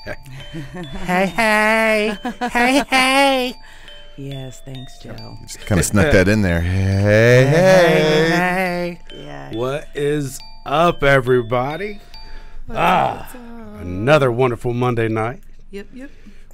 Hey, hey, hey, hey. Yes, thanks, Joe. Just kind of snuck that in there. Hey, hey. Yeah. What is up, everybody? What's up? Another wonderful Monday night. Yep.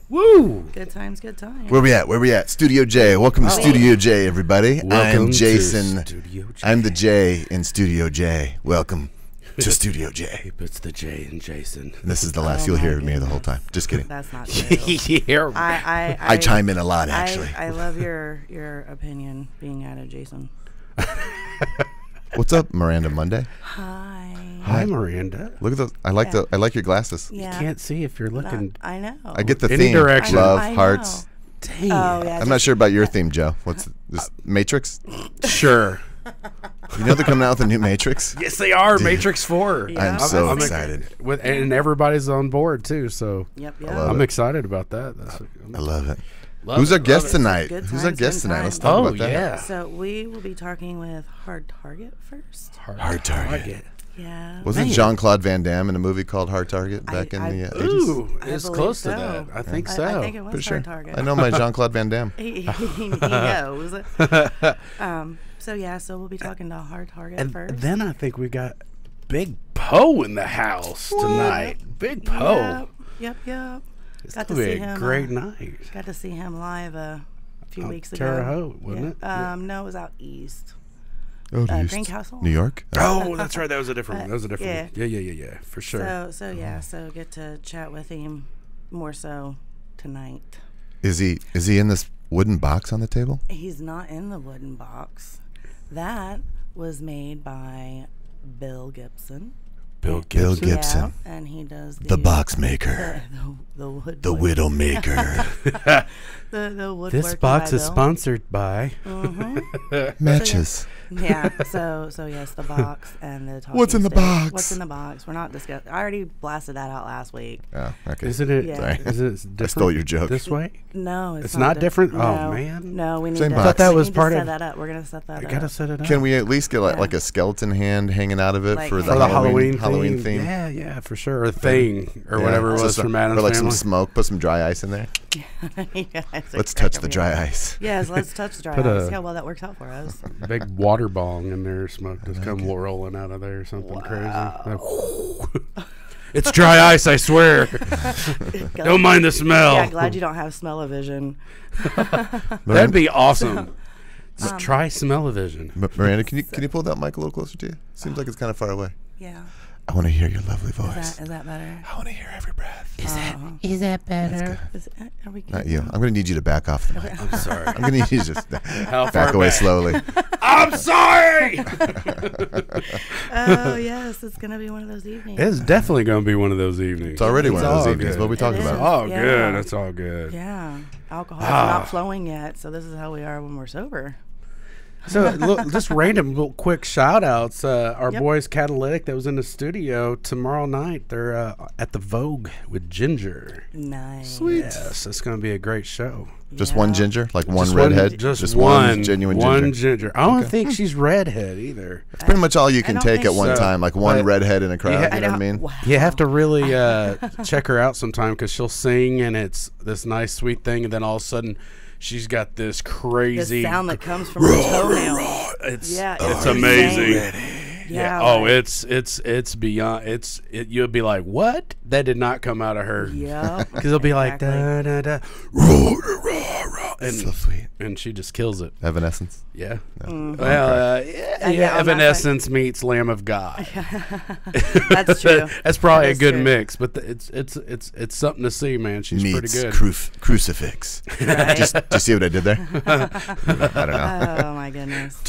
Woo! Good times. Where we at? Studio J. Welcome to Studio J, everybody. Welcome I'm Jason. to Studio J. I'm the J in Studio J. Welcome to Studio J. It's the J and Jason. And this is the last you'll hear of me the whole time. Just kidding. That's not true. Yeah. I chime in a lot, actually. I love your opinion being added, Jason. What's up, Miranda Monday? Hi, Miranda. Look at those. I like your glasses. Yeah. Can't see if you're looking. I know. I get the Any theme. direction. Love, I know. hearts. Dang. Oh, yeah. I'm not sure about your theme, Joe. What's this? Matrix? Sure. You know they're coming out with a new Matrix? Yes, they are. Matrix 4. Yeah. I'm so I'm excited. And everybody's on board, too, so Yep. love I'm it. excited about that. I love it. Love Who's it, our guest love it. tonight? Good Who's our times, guest good tonight? Let's times. talk Oh, about that. yeah. So we will be talking with Hard Target first. Hard Target. Yeah. Wasn't Man. Jean-Claude Van Damme in a movie called Hard Target back in the 80s? Ooh, I it's believe close to so. that. I think so. I think it was Pretty sure. Hard Target. I know my Jean-Claude Van Damme. He knows. So we'll be talking to Hard Target And first. then I think we got Big Poe in the house tonight. Big Poe. Yep. It's Got going to to see be a him, great night. Got to see him live a few weeks ago. Terre Haute, wasn't it? No, it was out east. Oh, Green Castle. New York? Oh, that's right. That was a different one. That was a different yeah. one. Yeah, for sure. So get to chat with him more so tonight. Is he in this wooden box on the table? He's not in the wooden box. That was made by Bill Gibson. Bill Bill Gibson. Gibson. Yeah, and he does The box maker. The widow maker. the woodworking This box by is Bill. sponsored by. Matches. Yeah. So yes, the box and the talking What's in the stick. box? What's in the box? We're not discussing. I already blasted that out last week. Oh, okay. Isn't it? Yeah. Sorry. Is it different I stole your joke. this way? No, It's not different? No, Oh, man. No, we need Same to. box. I thought that we was need part to of- set that up. We're gonna set that I up. gotta set it up. Can we at least get Yeah. like a skeleton hand hanging out of it Like for the for the Halloween theme? Yeah, for sure. A thing or whatever it So was some- from Adam's or like Family. some smoke. Put some dry ice in there. Yes, Let's touch the dry ice. Yes, let's touch the dry Put ice. a- See how well that works out for us. Big water bong in there, smoke just come rolling out of there or something crazy. It's dry ice, I swear. Don't mind the smell. Yeah, glad you don't have smell-o-vision. That'd be awesome. Just try smell-o-vision. Miranda, can you pull that mic a little closer to you? Seems like it's kind of far away. Yeah. I want to hear your lovely voice. Is that better? I want to hear every breath. Is that better? Are we good? Not you. I'm going to need you to back off the mic. I'm sorry. I'm going to need you to just How far back away back? slowly. I'm sorry. Oh yes, it's gonna be one of those evenings. It's definitely going to be one of those evenings. It's already one of those all evenings. good. What are we talking It about? is. all Yeah. good. It's all good. Yeah, alcohol's not flowing yet, so this is how we are when we're sober. So, look, just random little quick shout outs. Our Yep. boys Catalytic that was in the studio tomorrow night. They're at the Vogue with Ginger. Nice. Sweet. Yes, it's going to be a great show. Just one Yeah. ginger? Like one Just redhead? Just one one genuine one ginger? I don't think she's redhead either. It's pretty much all you can don't take think at one so. time. Like one But redhead in a crowd. Yeah, You know what I mean? Wow. You have to really check her out sometime because she'll sing and it's this nice sweet thing, and then all of a sudden she's got this The crazy sound that comes from her toenail. It's Yeah, it's it's amazing. insane. Yeah. Yeah, Oh, like- it's beyond. You'll be like, what? That did not come out of her. Yep. Because it'll be like Exactly. da da da, rah, rah, rah, rah, and So sweet. and she just kills it. Evanescence. Yeah. Mm-hmm. Well, yeah, yeah. on that Evanescence meets Lamb of God. That's true. That's probably That a is good true. mix, but it's something to see, man. She's pretty Meets good. crucifix. Right? Do you see what I did there? I don't know. Oh my goodness.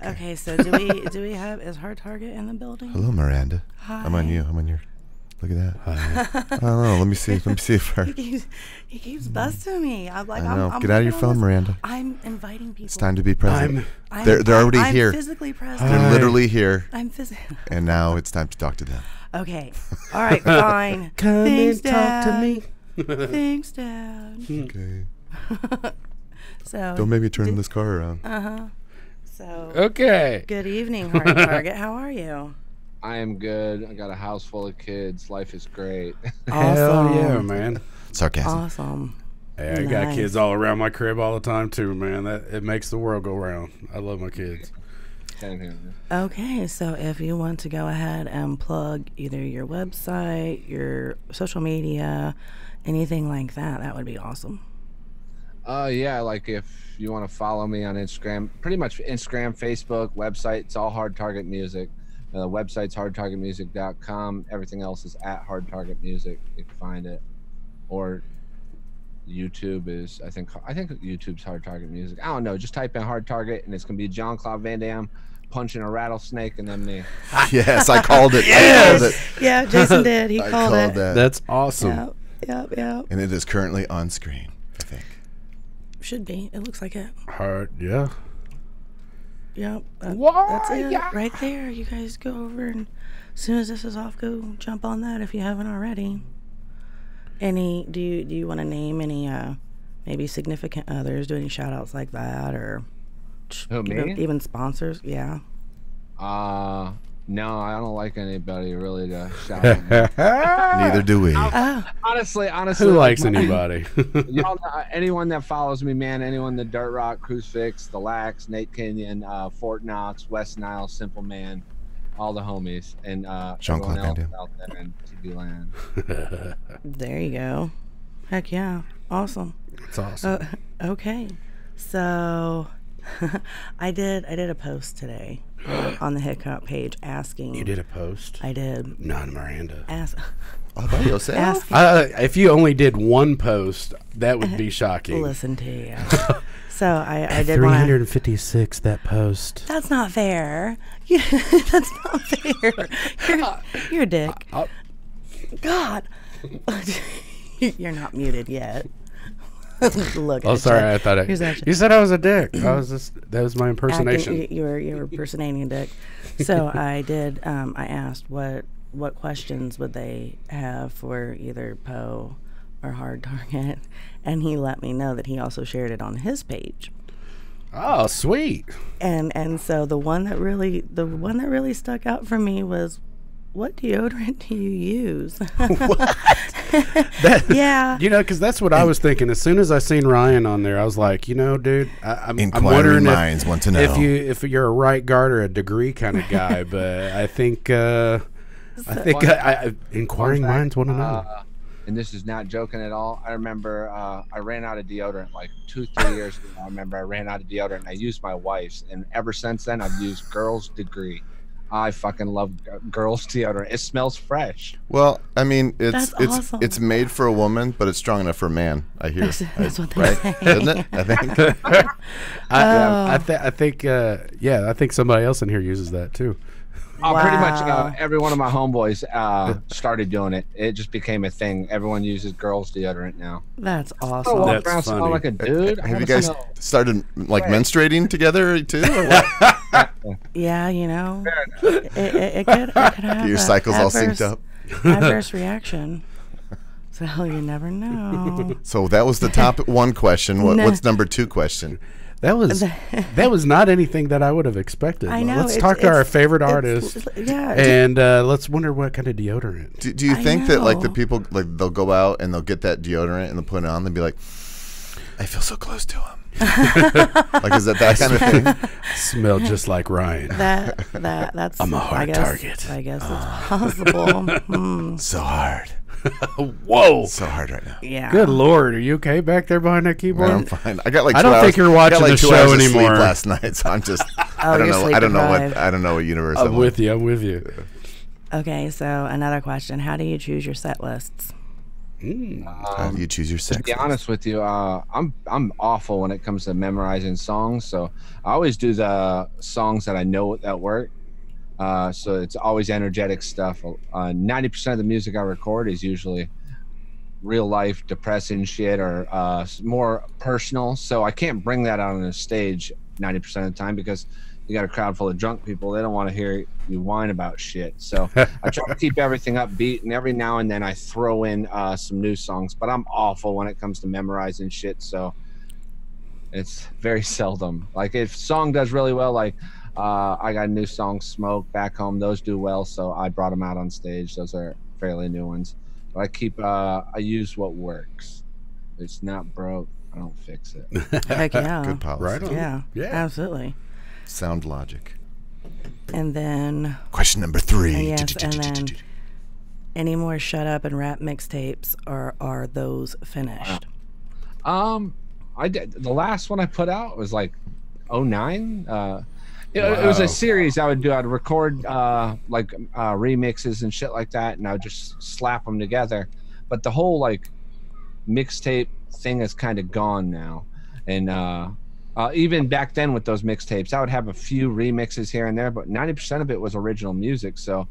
Okay, so do we have is Hard Target in the building? Hello, Miranda. Hi. I'm on you. I'm on your. Look at that. I don't know. Let me see. Let me see if her. He keeps busting me. I'm like, I know. I'm Get out of your working on phone, this. Miranda. I'm inviting people. It's time to be present. I'm They're already I'm here. physically present. They're literally here, I'm physically. and now it's time to talk to them. Okay. All right. Fine. Come Thanks, and talk to Dad. me. Thanks, Dad. Okay. So. Don't make me turn this car around. So. Okay. Good evening, Hard Target. How are you? I am good. I got a house full of kids. Life is great. Hell yeah, Awesome. man. Sarcasm. Awesome. Hey, I got Nice. kids all around my crib all the time too, man. That it makes the world go round. I love my kids. Same here. Okay, so if you want to go ahead and plug either your website, your social media, anything like that, that would be awesome. Yeah, like if you want to follow me on Instagram, pretty much Instagram, Facebook, website, it's all Hard Target Music. The website's hardtargetmusic.com. Everything else is at Hard Target Music. You can find it. Or YouTube is, I think YouTube's Hard Target Music. I don't know. Just type in Hard Target, and it's gonna be John Claude Van Damme punching a rattlesnake, and then me. Yes, I called it. Yes. I called it. Yeah, Jason did. He I called called it. that. That's awesome. Yep. And it is currently on screen, I think. Should be. It looks like it. Hard, yeah. Yep. Why? That's it. Right there. You guys go over, and as soon as this is off, go jump on that if you haven't already. Do you want to name any maybe significant others? Do any shout outs like that, or Who, me? even sponsors? Yeah. No, I don't like anybody really to shout out. Neither do we. Honestly, Who likes anybody? Y'all know, anyone that follows me, man, anyone the Dirt Rock, Crucifix, The Lax, Nate Kenyon, Fort Knox, West Nile, Simple Man, all the homies, and Jean-Claude everyone Van else Damme. out there in TV land. There you go. Heck yeah. Awesome. That's awesome. Okay. So I did a post today on the Hiccup page asking. You did a post? I did. Not Miranda. All by yourself? Ask. If you only did one post, that would be shocking. Listen to you. So I did want. 356, that post. That's not fair. That's not fair. You're a dick. God. You're not muted yet. Look. Oh, sorry. I thought Here's that shit. you said I was a dick. That was my impersonation. You were impersonating a dick. So I did. I asked what questions would they have for either Poe or Hard Target, and he let me know that he also shared it on his page. Oh, sweet. And so the one that really stuck out for me was, what deodorant do you use? Yeah. You know, because that's what I was thinking. As soon as I seen Ryan on there, I was like, you know, dude, I'm Inquiring wondering minds want to know. if you're a right guard or a degree kind of guy. But I think inquiring minds want to know. And this is not joking at all. I remember I ran out of deodorant like 2-3 years ago. I remember I ran out of deodorant and I used my wife's, and ever since then I've used Girls Degree. I fucking love Girls deodorant. It smells fresh. Well, I mean, That's awesome. it's made for a woman, but it's strong enough for a man. I hear. That's what they right? say. Isn't it? I think. I think somebody else in here uses that too. Pretty much Wow. every one of my homeboys started doing it. It just became a thing. Everyone uses Girls deodorant now. That's I awesome. walk That's around funny. smelling like a dude. I Have you wanna guys smell- started like menstruating together too? Or what? Yeah, you know, it could have Your a cycles all synced up. adverse reaction. So you never know. So that was the top one question. What's number 2 question? That was not anything that I would have expected. I know. Let's talk to our favorite artist, Yeah. and let's wonder what kind of deodorant. Do you think that like the know. people like they'll go out and they'll get that deodorant and they'll put it on and be like, I feel so close to him. Like is that kind of thing? Smell just like Ryan. That's. I'm a hard target. I guess it's possible. So hard. Whoa! So hard right now. Yeah. Good Lord, are you okay back there behind that keyboard? I'm fine. I got like I 2 don't hours, think you're watching I got like the 2 show hours of sleep anymore. last night, so I'm just I don't you're know. sleep I don't deprived. know what universe I'm I'm with you. I'm with you. Okay, so another question: how do you choose your set lists? How do you choose your sex? To be honest with you, I'm awful when it comes to memorizing songs. So I always do the songs that I know that work. So it's always energetic stuff. 90% of the music I record is usually real life depressing shit or more personal. So I can't bring that out on the stage 90% of the time because you got a crowd full of drunk people. They don't want to hear you whine about shit. So I try to keep everything upbeat, and every now and then I throw in some new songs, but I'm awful when it comes to memorizing shit. So it's very seldom. Like if a song does really well, like I got a new song, Smoke, back home. Those do well, so I brought them out on stage. Those are fairly new ones. But I use what works. If it's not broke, I don't fix it. Heck yeah. Good policy. Right on. Yeah. Yeah. Absolutely. Sound logic. And then Question number 3. yes, and then any more Shut Up and Rap mixtapes, or are those finished? I did the last one I put out was like 09. It was a series I would do. I'd record remixes and shit like that, and I would just slap them together. But the whole like mixtape thing is kind of gone now. And even back then with those mixtapes, I would have a few remixes here and there, but 90% of it was original music. So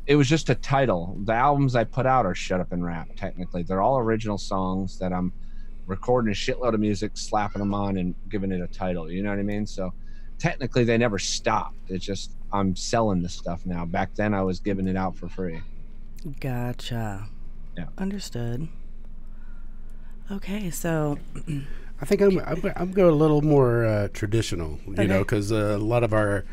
it was just a title. The albums I put out are Shut Up and Rap. Technically, they're all original songs that I'm recording a shitload of music, slapping them on, and giving it a title. You know what I mean? So technically, they never stopped. It's just I'm selling this stuff now. Back then, I was giving it out for free. Gotcha. Yeah. Understood. Okay, so I think I'm going a little more traditional, you know, because a lot of our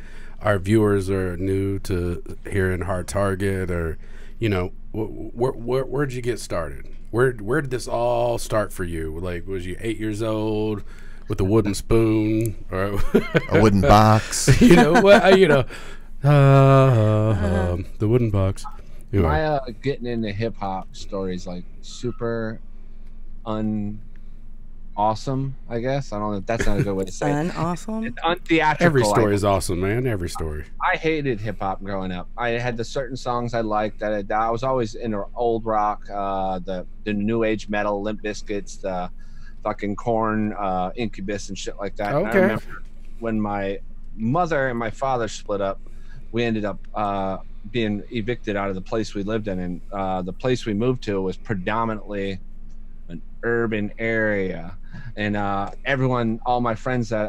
viewers are new to hearing Hard Target, or, you know, where'd you get started? Where did this all start for you? Like, was you 8 years old with a wooden spoon or a wooden box? You know what? The wooden box. Anyway. My getting into hip hop stories like super awesome, I guess. I don't know if that's not a good way to say it. Awesome. It's untheatrical. Every story is awesome, man. Every story. I hated hip hop growing up. I had the certain songs I liked. I was always into old rock, the new age metal, Limp Bizkits, the fucking Korn, Incubus, and shit like that. Okay. And I remember when my mother and my father split up, we ended up being evicted out of the place we lived in, and the place we moved to was predominantly an urban area, and all my friends that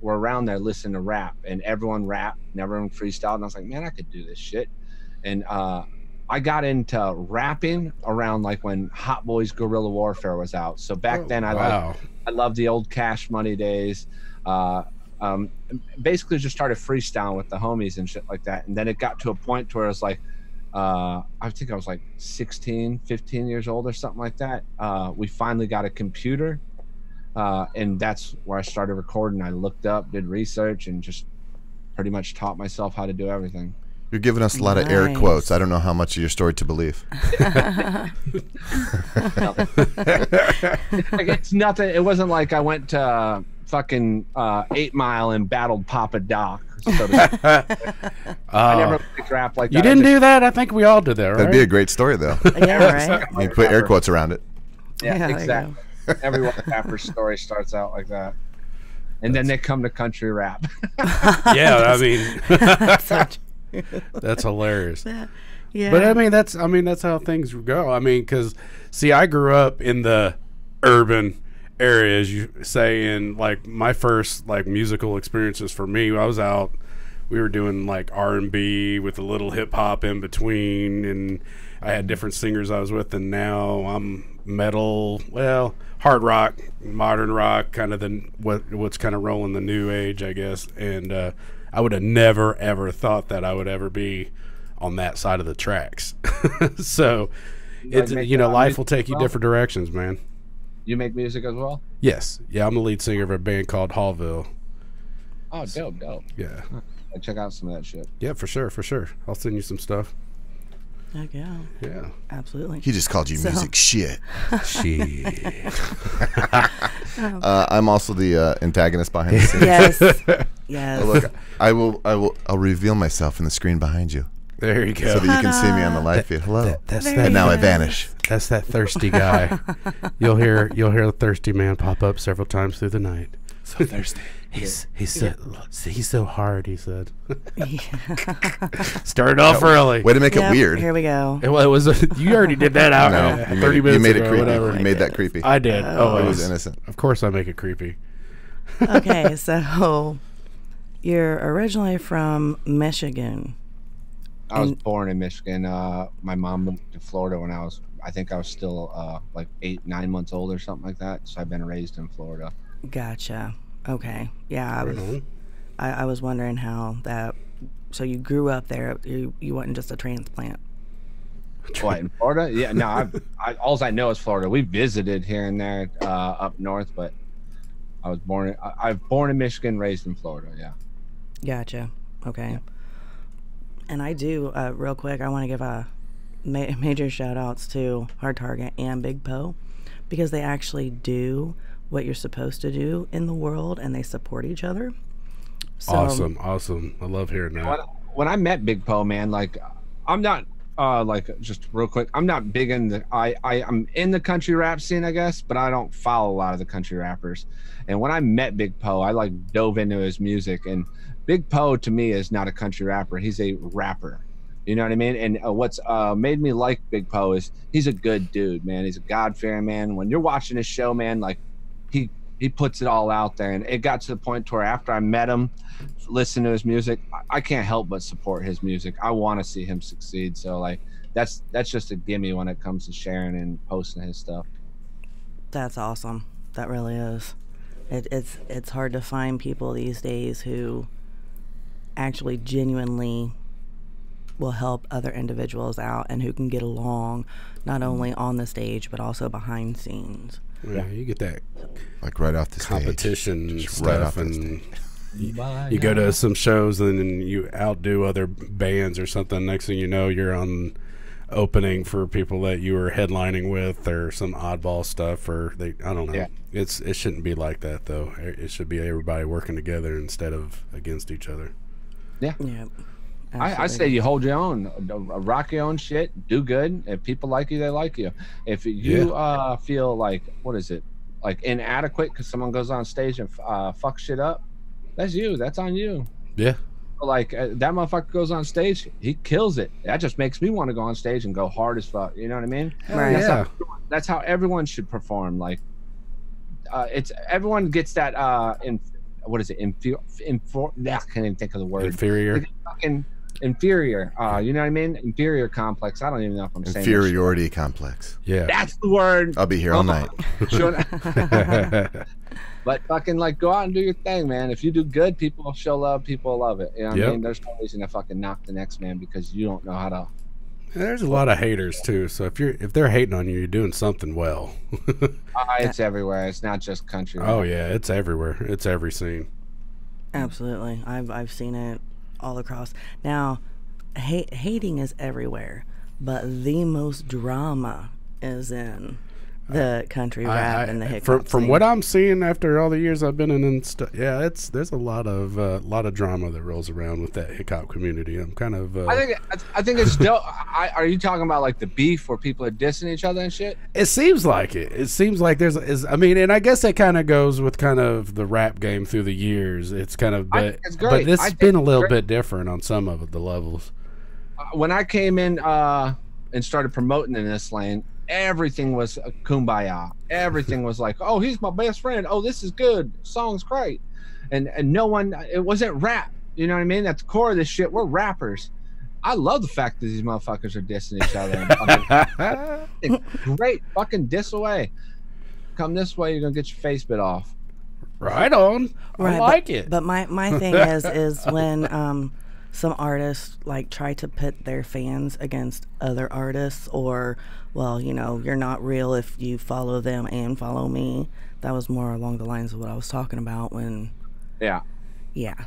were around there listened to rap, and everyone rapped and everyone freestyled, and I was like, man, I could do this shit. And I got into rapping around like when Hot Boys Guerrilla Warfare was out. So back then I loved the old Cash Money days. Basically just started freestyling with the homies and shit like that, and then it got to a point where it was like I think I was like 16, 15 years old or something like that. We finally got a computer, and that's where I started recording. I looked up, did research, and just pretty much taught myself how to do everything. You're giving us a lot of air quotes. I don't know how much of your story to believe. It's nothing. It wasn't like I went to fucking 8 Mile and battled Papa Doc. So I never liked rap like that. You didn't do that? I think we all did that, right? That'd be a great story, though. Yeah, right. You put air quotes around it. Yeah, exactly. Every rapper's story starts out like that. And then they come to country rap. Yeah, I mean, that's hilarious. Yeah. But I mean, that's how things go. I mean, because see, I grew up in the urban area, as you say, and like my first like musical experiences for me, I was out. We were doing like R&B with a little hip hop in between, and I had different singers I was with, and now I'm metal, well, hard rock, modern rock, kind of what's kind of rolling the new age, I guess. And I would have never ever thought that I would ever be on that side of the tracks. So it's life will take you different directions, man. You make music as well? Yes. Yeah, I'm the lead singer of a band called Hallville. Oh, dope. Yeah. I'll check out some of that shit. Yeah, for sure. I'll send you some stuff. Heck yeah. Yeah. Absolutely. He just called you music shit. Shit. I'm also the antagonist behind the scenes. Yes. Yes. Look, I'll reveal myself in the screen behind you. There you go. So that you can see me on the live feed. Hello. And now I vanish. That's that thirsty guy. You'll hear the thirsty man pop up several times through the night. So thirsty. He's so hard, he said. Started off early. Way to make it weird. Here we go. It was you already did that out. No, 30 minutes you made ago, it creepy. whatever. You made that creepy. I did. Oh, it was innocent. Of course I make it creepy. Okay, so you're originally from Michigan. I was born in Michigan. My mom moved to Florida when I think I was still like 8, 9 months old or something like that. So I've been raised in Florida. Gotcha. Okay. Yeah, I was wondering how that. So you grew up there. You wasn't just a transplant. What, in Florida? Yeah, no. All I know is Florida. We visited here and there up north, but I was born. I've born in Michigan, raised in Florida. Yeah. Gotcha. Okay. Yeah. And I do real quick. I want to give a major shout outs to Hard Target and Big Poe, because they actually do what you're supposed to do in the world, and they support each other. So, awesome. I love hearing that. When I met Big Poe, man, like, I'm not like, just real quick, I'm not big in the I'm in the country rap scene, I guess, but I don't follow a lot of the country rappers. And when I met Big Poe, I like dove into his music, and Big Poe to me is not a country rapper. He's a rapper. You know what I mean? And what's made me like Big Poe is he's a good dude, man. He's a God-fearing man. When you're watching his show, man, like, he puts it all out there. And it got to the point to where after I met him, listen to his music, I can't help but support his music. I want to see him succeed. So, like, that's just a gimme when it comes to sharing and posting his stuff. That's awesome. That really is. It's hard to find people these days who actually genuinely will help other individuals out and who can get along not only on the stage but also behind scenes. Yeah, you get that like right off the competition stage. stuff, Right off and you go to some shows and then you outdo other bands or something. Next thing you know, you're on opening for people that you were headlining with, or some oddball stuff, or I don't know. Yeah. It shouldn't be like that though. It should be everybody working together instead of against each other. Yeah. Yeah. I say you hold your own, rock your own shit, do good. If people like you, they like you. If you feel like, what is it, like inadequate because someone goes on stage and fucks shit up, that's you. That's on you. Yeah. Like that motherfucker goes on stage, he kills it. That just makes me want to go on stage and go hard as fuck. You know what I mean? Right. That's how everyone should perform. Like, it's everyone gets that what is it? I can't even think of the word. Inferior. Fucking inferior. You know what I mean? Inferior complex. I don't even know if I'm saying inferiority complex. Yeah. That's the word. I'll be here all night. But fucking, like, go out and do your thing, man. If you do good, people will show love. People will love it. You know what I mean? There's no reason to fucking knock the next man because you don't know how to. There's a lot of haters too. So if they're hating on you, you're doing something well. It's everywhere. It's not just country. Oh yeah, it's everywhere. It's every scene. Absolutely. I've seen it all across. Now, hating is everywhere, but the most drama is in the country rap and the hip hop. From what I'm seeing after all the years I've been in and stuff, yeah, there's a lot of drama that rolls around with that hip hop community. I'm kind of. I think it's still. Are you talking about like the beef where people are dissing each other and shit? It seems like it. It seems like I mean, and I guess that kind of goes with kind of the rap game through the years. It's kind of, but it's been a little bit different on some of the levels. When I came in and started promoting in this lane, everything was a kumbaya. Everything was like, oh, he's my best friend. Oh, this is good. Song's great. And no one, it wasn't rap. You know what I mean? At the core of this shit, we're rappers. I love the fact that these motherfuckers are dissing each other. Great. Fucking diss away. Come this way, you're going to get your face bit off. Right on. Right, I like it. But my thing is when some artists like try to pit their fans against other artists, or, well, you know, you're not real if you follow them and follow me. That was more along the lines of what I was talking about when. Yeah.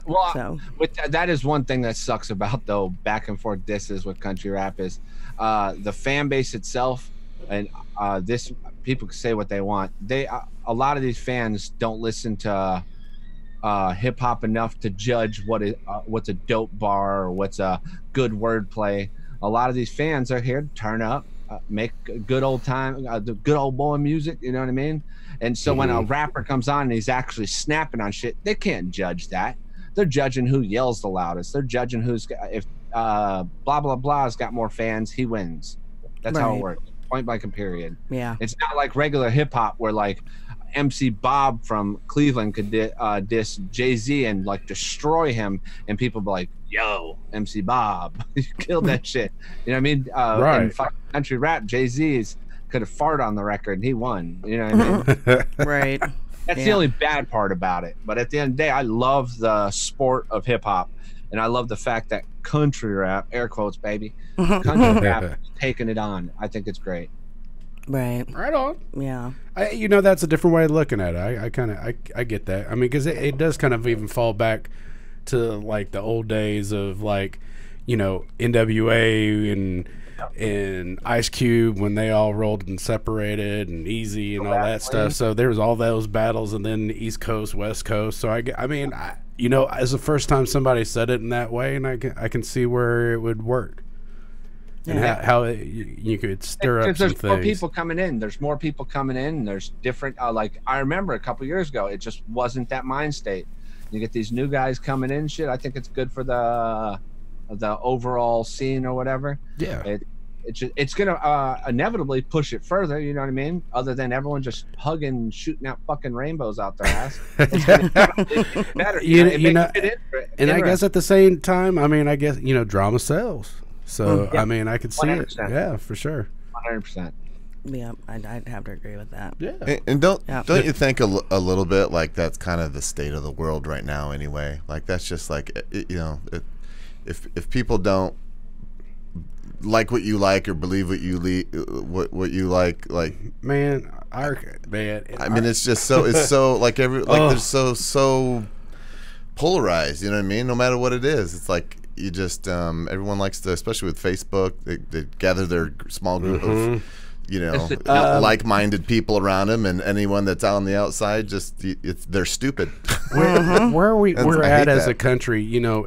Well, so that is one thing that sucks about, though, back and forth disses with country rap is the fan base itself, and this people can say what they want. A lot of these fans don't listen to hip hop enough to judge what's a dope bar or what's a good wordplay. A lot of these fans are here to turn up, make a good old time, the good old boy music. You know what I mean? And so when a rapper comes on and he's actually snapping on shit, they can't judge that. They're judging who yells the loudest. They're judging if blah blah blah's got more fans, he wins. That's how it works. Point blank and period. Yeah. It's not like regular hip hop where like MC Bob from Cleveland could diss Jay-Z and like destroy him, and people be like, yo, MC Bob, you killed that shit. You know what I mean? Right. In country rap, Jay-Z's could have farted on the record and he won. You know what I mean? right. That's the only bad part about it. But at the end of the day, I love the sport of hip hop, and I love the fact that country rap, air quotes, baby, country rap is taking it on. I think it's great. Right. Right on. Yeah. You know, that's a different way of looking at it. I get that. I mean, because it does kind of even fall back to like the old days of like, you know, NWA and Ice Cube when they all rolled and separated, and Easy and all that stuff. So there was all those battles, and then East Coast, West Coast. So I mean, you know, as the first time somebody said it in that way, and I can see where it would work. And how you could stir up some things. There's more people coming in. There's more people coming in. There's different. Like I remember a couple years ago, it just wasn't that mind state. You get these new guys coming in. Shit, I think it's good for the overall scene or whatever. Yeah. It's gonna inevitably push it further. You know what I mean? Other than everyone just hugging, shooting out fucking rainbows out their ass. It's gonna get better. You know, and I guess at the same time, I mean, I guess you know, drama sells. So I mean, I could see 100%. It. Yeah, for sure. 100%. Yeah, I'd have to agree with that. Yeah. And don't you think a little bit like that's kind of the state of the world right now anyway? Like that's just like you know, if people don't like what you like or believe what you what you like man, I mean, it's just so like they're so polarized. You know what I mean? No matter what it is, it's like. You just everyone likes to, especially with Facebook, they gather their small group of, you know, like-minded people around them, and anyone that's on the outside, they're stupid. Where are we're at as a country, you know,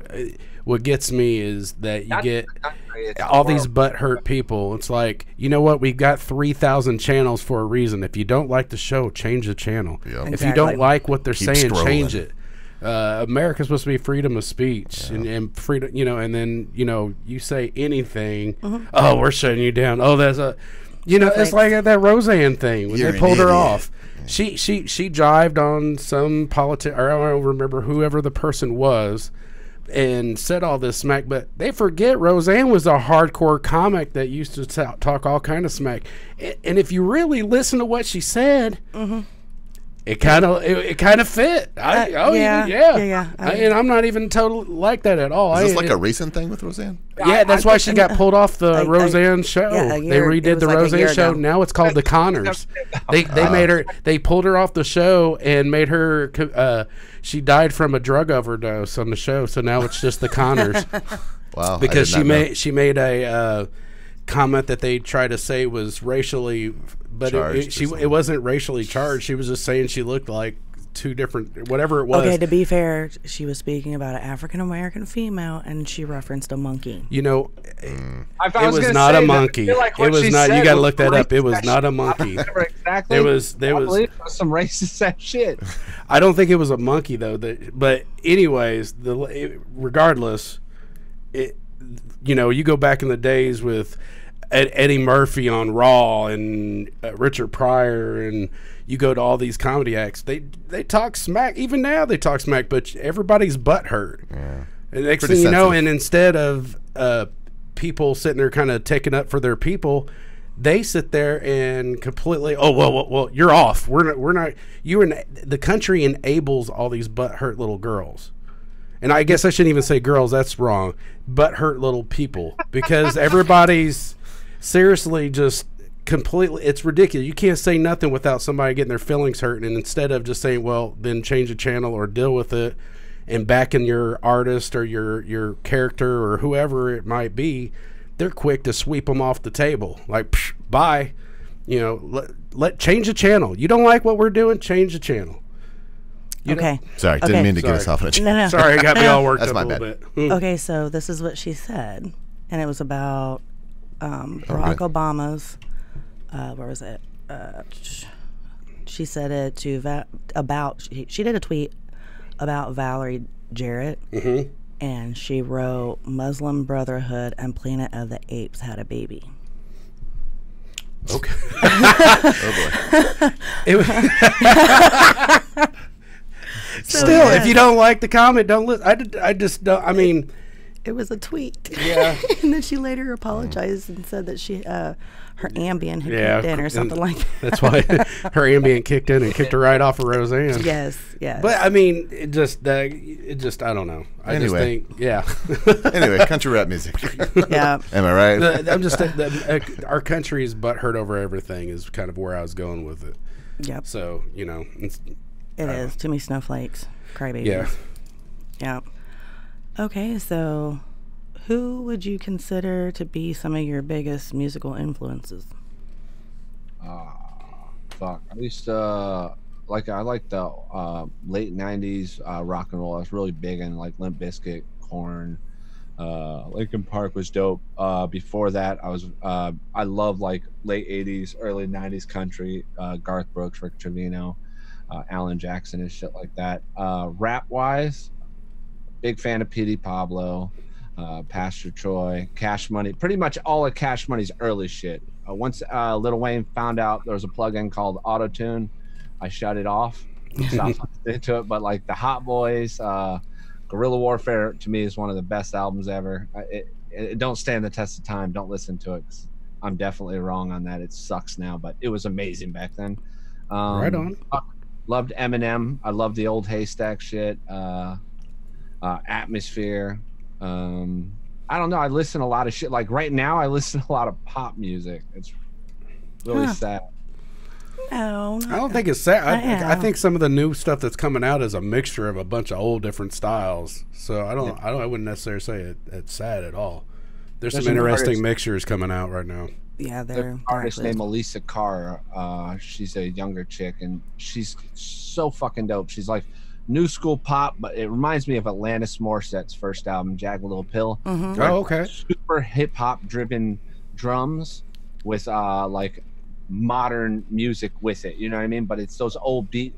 what gets me is that you get all these butthurt people. It's like, you know what, we've got 3,000 channels for a reason. If you don't like the show, change the channel. Yep. If you don't like what they're saying, change it. America's supposed to be freedom of speech and freedom, you know, and then, you know, you say anything, oh, we're shutting you down. Oh, there's a, you know, it's like that Roseanne thing when they pulled her off. She jived on some or I don't remember whoever the person was and said all this smack, but they forget Roseanne was a hardcore comic that used to talk all kind of smack. And if you really listen to what she said, it kind of fit. And I'm not even totally like that at all. Is this like a recent thing with Roseanne? Yeah, that's why she got pulled off the Roseanne show. They redid the Roseanne show. Now it's called The Connors. They made her. They pulled her off the show and made her. She died from a drug overdose on the show, so now it's just The Connors. Wow! Because she made a comment that they tried to say was racially. But it wasn't racially charged. She was just saying she looked like two different, whatever it was. Okay, to be fair, she was speaking about an African-American female, and she referenced a monkey. You know, it was not a monkey. It was not. You got to look that up. It was not a monkey. Exactly. There was some racist ass shit. I don't think it was a monkey though. But anyways, regardless, you know, you go back in the days with Eddie Murphy on Raw and Richard Pryor, and you go to all these comedy acts. They talk smack. Even now they talk smack, but everybody's butt hurt. Yeah. And next thing you know, and instead of people sitting there kind of taking up for their people, they sit there and completely, well, you're off. We're not. The country enables all these butt hurt little girls. And I guess I shouldn't even say girls. That's wrong. Butt hurt little people, because everybody's seriously just completely, it's ridiculous. You can't say nothing without somebody getting their feelings hurt, and instead of just saying, well, then change the channel or deal with it and back in your artist or your character or whoever it might be, they're quick to sweep them off the table. Like, psh, bye. You know, let change the channel. You don't like what we're doing, change the channel. Sorry, didn't mean to get us off on a channel. No. Sorry, it got me all worked That's up my a little bad. bit. Okay, so this is what she said, and it was about Barack Obama's, where was it? She said it to she did a tweet about Valerie Jarrett, and she wrote, Muslim Brotherhood and Planet of the Apes had a baby. Okay. Oh boy. Still, if you don't like the comment, don't listen. I just don't. I mean, It was a tweet. Yeah. And then she later apologized and said that she her Ambien had kicked in or something like that. That's why her Ambien kicked in and kicked her right off of Roseanne. Yes. But I mean, it just I don't know. I just think, yeah. Anyway, country rap music. Yeah. Am I right? I'm just our country's butthurt over everything is kind of where I was going with it. Yep. So it is too many snowflakes, crybabies. Yeah. Yeah. Okay, so who would you consider to be some of your biggest musical influences? Fuck. I used to I like the late '90s rock and roll. I was really big in like Limp Bizkit, Korn, Linkin Park was dope. Before that, I love like late '80s, early '90s country. Garth Brooks, Rick Trevino, Alan Jackson, and shit like that. Rap wise, big fan of P.D. Pablo, Pastor Troy, Cash Money. Pretty much all of Cash Money's early shit. Once Lil Wayne found out there was a plugin called Auto-Tune, I shut it off. Stopped listening to it. But like the Hot Boys, Guerrilla Warfare to me is one of the best albums ever. It don't stand the test of time. Don't listen to it. 'Cause I'm definitely wrong on that. It sucks now, but it was amazing back then. Right on. Loved Eminem. I loved the old Haystack shit. Atmosphere. I don't know. I listen to a lot of shit. Like right now, I listen to a lot of pop music. It's really sad. No, I don't think it's sad. I think some of the new stuff that's coming out is a mixture of a bunch of old different styles. So I wouldn't necessarily say it's sad at all. There's some interesting mixtures coming out right now. Yeah, There's they're an artist named Elisa Carr. She's a younger chick, and she's so fucking dope. She's like new school pop, but it reminds me of Alanis Morissette's first album, Jagged Little Pill. Mm-hmm. Oh, okay. Super hip hop driven drums with like modern music with it. You know what I mean? But it's those old beat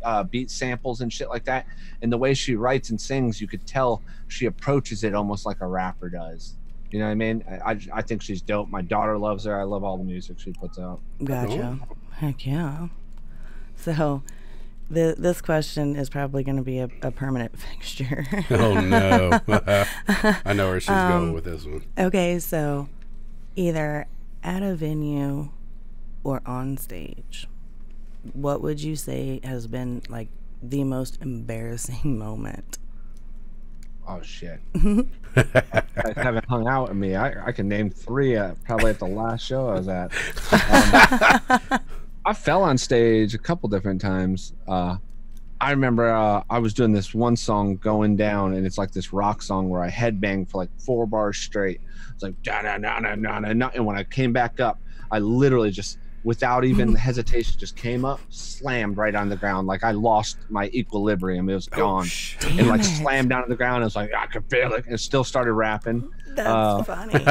samples and shit like that. And the way she writes and sings, you could tell she approaches it almost like a rapper does. You know what I mean? I think she's dope. My daughter loves her. I love all the music she puts out. Gotcha. Heck yeah. So this question is probably going to be a permanent fixture. Oh, no. I know where she's going with this one. Okay, so either at a venue or on stage, what would you say has been like the most embarrassing moment? Oh, shit. You guys haven't hung out with me. I can name 3 probably at the last show I was at. I fell on stage a couple different times. I remember I was doing this one song, Going Down, and it's like this rock song where I headbanged for like 4 bars straight. It's like, da-na-na-na-na-na. And when I came back up, I literally just, without even hesitation, just came up, slammed right on the ground. Like I lost my equilibrium. It was gone. And like slammed down to the ground. It was like, I could feel it. And still started rapping. That's funny.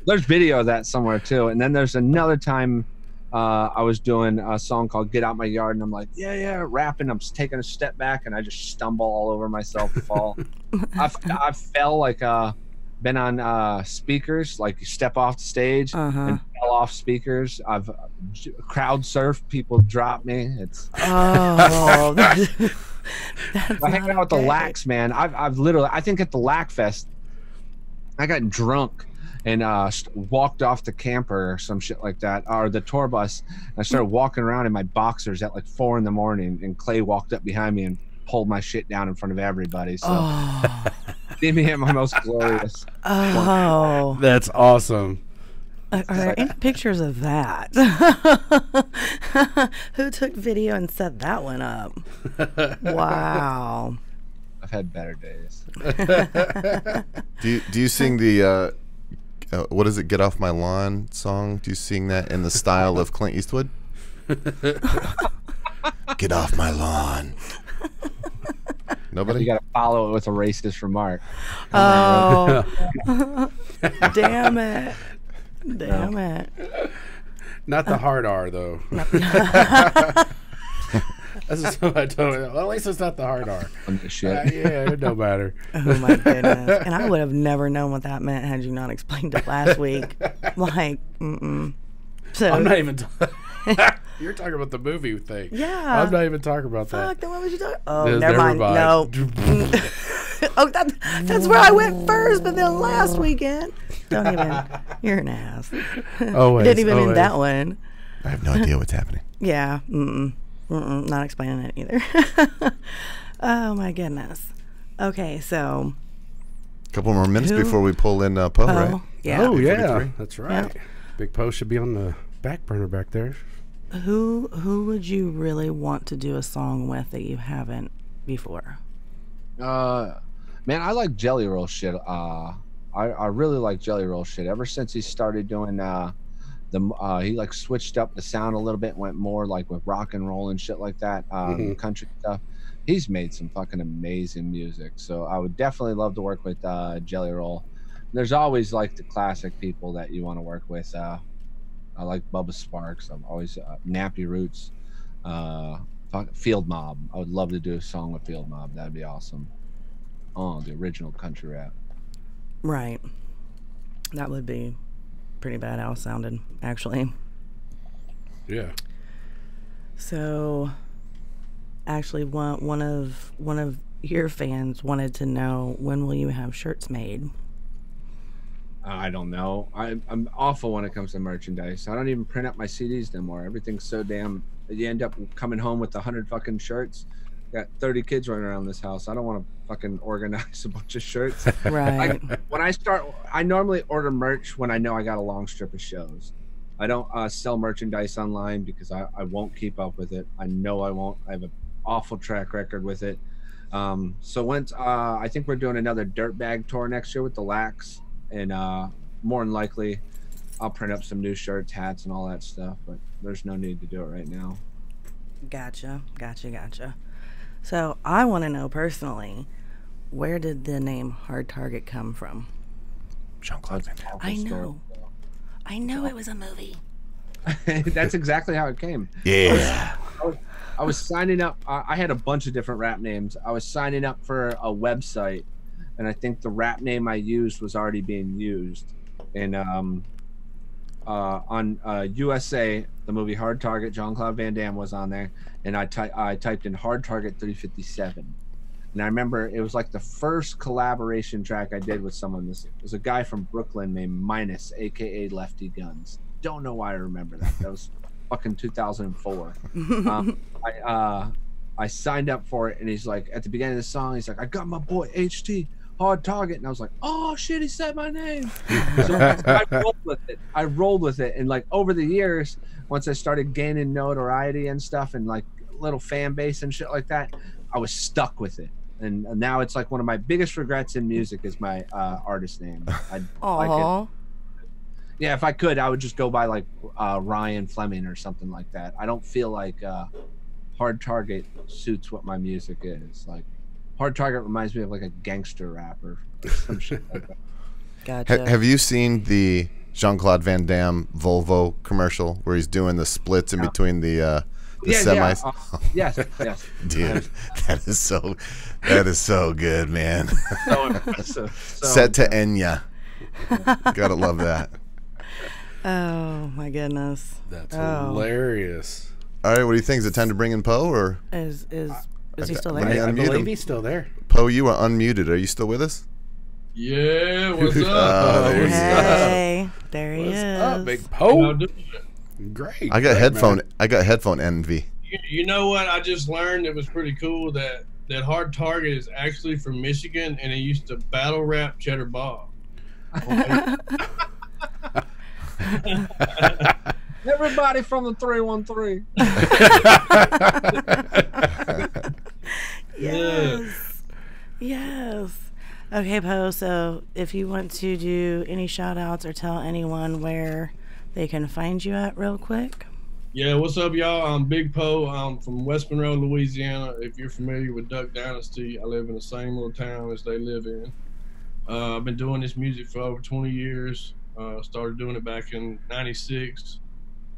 There's video of that somewhere too. And then there's another time I was doing a song called Get Out My Yard, and I'm like, yeah, rapping. I'm just taking a step back, and I just stumble all over myself and fall. I fell like been on speakers, like you step off the stage and fell off speakers. I've crowd surfed, people drop me. It's that's I hang out with the Lax, man. I've literally, I think at the Lack Fest, I got drunk and walked off the camper or some shit like that, or the tour bus. I started walking around in my boxers at like 4 a.m, and Clay walked up behind me and pulled my shit down in front of everybody. So see me at my most glorious. Oh, that's awesome. Are there any pictures of that? Who took video and set that one up? Wow. I've had better days. Do you sing the what is it, Get Off My Lawn song? Do you sing that in the style of Clint Eastwood? Get off my lawn. Nobody? You got to follow it with a racist remark. Oh. Damn it. Damn it. Not the hard R, though. That's just what I told her. Well, at least it's not the hard R. Shit. Yeah, it don't matter. Oh, my goodness. And I would have never known what that meant had you not explained it last week. Like, So I'm not even you're talking about the movie thing. Yeah. I'm not even talking about that. Fuck, then what was you talking? Oh, never mind. No. Oh, that's where I went first, but then last weekend. Don't even. You're an ass. Always. Didn't even always. mean that one. I have no idea what's happening. Yeah. Not explaining it either. Oh my goodness. Okay, so. A couple more minutes before we pull in Poe, right? Yeah. Oh, yeah. 8:43. That's right. Yeah. Big Poe should be on the back burner back there. Who would you really want to do a song with that you haven't before? Man, I like Jelly Roll shit. I really like Jelly Roll shit. Ever since he started doing he like switched up the sound a little bit, went more like with rock and roll and shit like that, country stuff. He's made some fucking amazing music. So I would definitely love to work with Jelly Roll. There's always like the classic people that you want to work with. I like Bubba Sparks. I'm always Nappy Roots, Field Mob. I would love to do a song with Field Mob. That'd be awesome. Oh, the original country rap. Right. That would be pretty badass sounding, actually. Yeah. So, actually, one of your fans wanted to know, when will you have shirts made? I don't know. I'm awful when it comes to merchandise. I don't even print up my CDs anymore. Everything's so damn. You end up coming home with 100 fucking shirts. Got 30 kids running around this house. I don't want to fucking organize a bunch of shirts. Right. I normally order merch when I know I got a long strip of shows. I don't sell merchandise online because I won't keep up with it. I know I won't. I have an awful track record with it. So once I think we're doing another Dirtbag tour next year with the Lax, and more than likely I'll print up some new shirts, hats, and all that stuff. But there's no need to do it right now. Gotcha. So I want to know personally, where did the Name Hard Target come from? Jean-Claude Van Damme. I know it was a movie. That's exactly how it came. Yeah. I was signing up. I had a bunch of different rap names. I was signing up for a website, and I think the rap name I used was already being used. And on USA, the movie Hard Target, Jean-Claude Van Damme was on there, and I typed in Hard Target 357. And I remember it was like the first collaboration track I did with someone. This was a guy from Brooklyn named Minus, aka Lefty Guns. Don't know why I remember that. That was fucking 2004. I signed up for it, and he's like, at the beginning of the song, he's like, I got my boy HT, Hard Target. And I was like, oh shit, he said my name. So I rolled with it. And like over the years, once I started gaining notoriety and stuff, and like little fan base and shit like that, I was stuck with it. And now it's like one of my biggest regrets in music is my artist name. Aww. Yeah, if I could, I would just go by like Ryan Fleming or something like that. I don't feel like Hard Target suits what my music is. Like Hard Target reminds me of like a gangster rapper or some shit like that. Gotcha. Have you seen the Jean-Claude Van Damme Volvo commercial where he's doing the splits in between the semis? Yeah. Yes. Dude, that is so good, man. So impressive. Set to Enya. Gotta love that. Oh my goodness. That's hilarious. All right, what do you think? Is it time to bring in Poe, or Is he still let me there? I unmute believe him. he's still there. Poe, you are unmuted. Are you still with us? Yeah, what's up? There's Hey, there he What's is. up, Big How Poe? doing? Great. I got great, headphone. man. I got headphone envy. You know what? I just learned it was pretty cool that Hard Target is actually from Michigan, and he used to battle rap Cheddar Bob. Everybody from the 313. Yes. Okay, Poe, so if you want to do any shout outs or tell anyone where they can find you at real quick. Yeah, what's up, y'all? I'm Big Poe. I'm from West Monroe, Louisiana. If you're familiar with Duck Dynasty, I live in the same little town as they live in. I've been doing this music for over 20 years. Started doing it back in '96.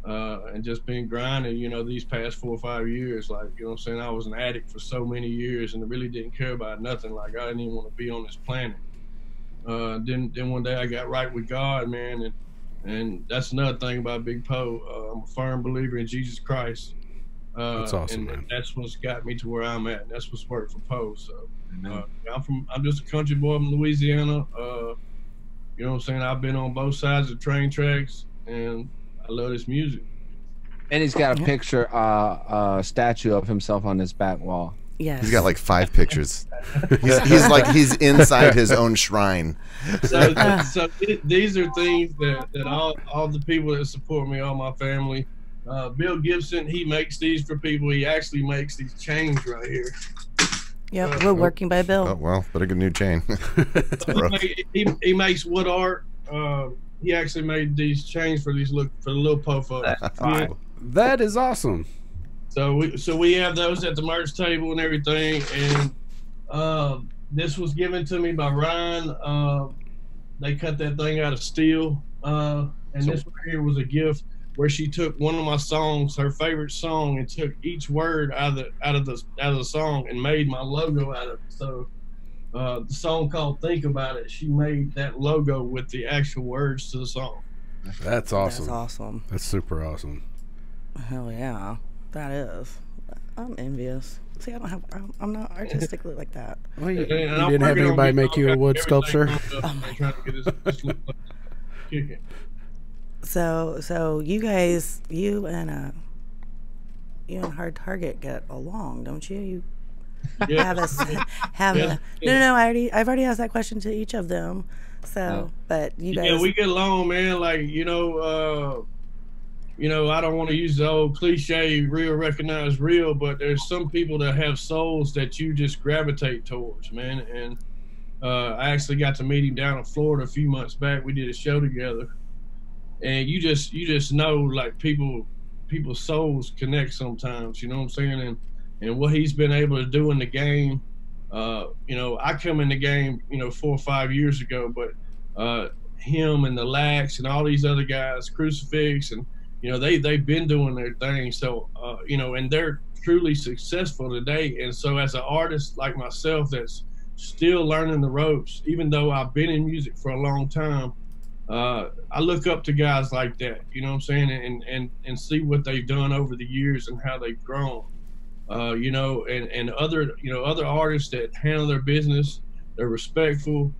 And just been grinding, these past 4 or 5 years. Like, you know what I'm saying? I was an addict for so many years and I really didn't care about nothing. Like, I didn't even want to be on this planet. Then one day I got right with God, man. And that's another thing about Big Poe. I'm a firm believer in Jesus Christ. That's awesome, and man. that's what's got me to where I'm at. And that's what's worked for Poe. So I'm just a country boy from Louisiana. You know what I'm saying? I've been on both sides of train tracks, and I love this music. And he's got a picture, a statue of himself on his back wall. Yes. He's got like 5 pictures. He's inside his own shrine. So these are things that all the people that support me, all my family. Bill Gibson, he makes these for people. He actually makes these chains right here. Yep, we're working by Bill. Oh well, better get a new chain. He makes wood art. He actually made these chains for the little po folks. That is awesome. So we have those at the merch table and everything. And this was given to me by Ryan. They cut that thing out of steel. And this right here was a gift where she took one of my songs, her favorite song, and took each word out of the song and made my logo out of it. So the song called "Think About It," she made that logo with the actual words to the song. That's awesome. That's awesome. That's super awesome. Hell yeah, that is. I'm envious. See, I'm not artistically like that. Well, you didn't have anybody make you a wood sculpture? So you guys, you and Hard Target get along, don't you? You have a no. I've already asked that question to each of them. So, but you guys, we get along, man. Like I don't want to use the old cliche, real recognize real, but there's some people that have souls that you just gravitate towards, man. And I actually got to meet him down in Florida a few months back. We did a show together. And you just know, like, people's souls connect sometimes, you know what I'm saying? And what he's been able to do in the game, I come in the game, 4 or 5 years ago, but him and the Lax and all these other guys, Crucifix, and they've been doing their thing. So and they're truly successful today. And so as an artist like myself that's still learning the ropes, even though I've been in music for a long time, I look up to guys like that, you know what I'm saying, and see what they've done over the years and how they've grown. And other artists that handle their business, they're respectful,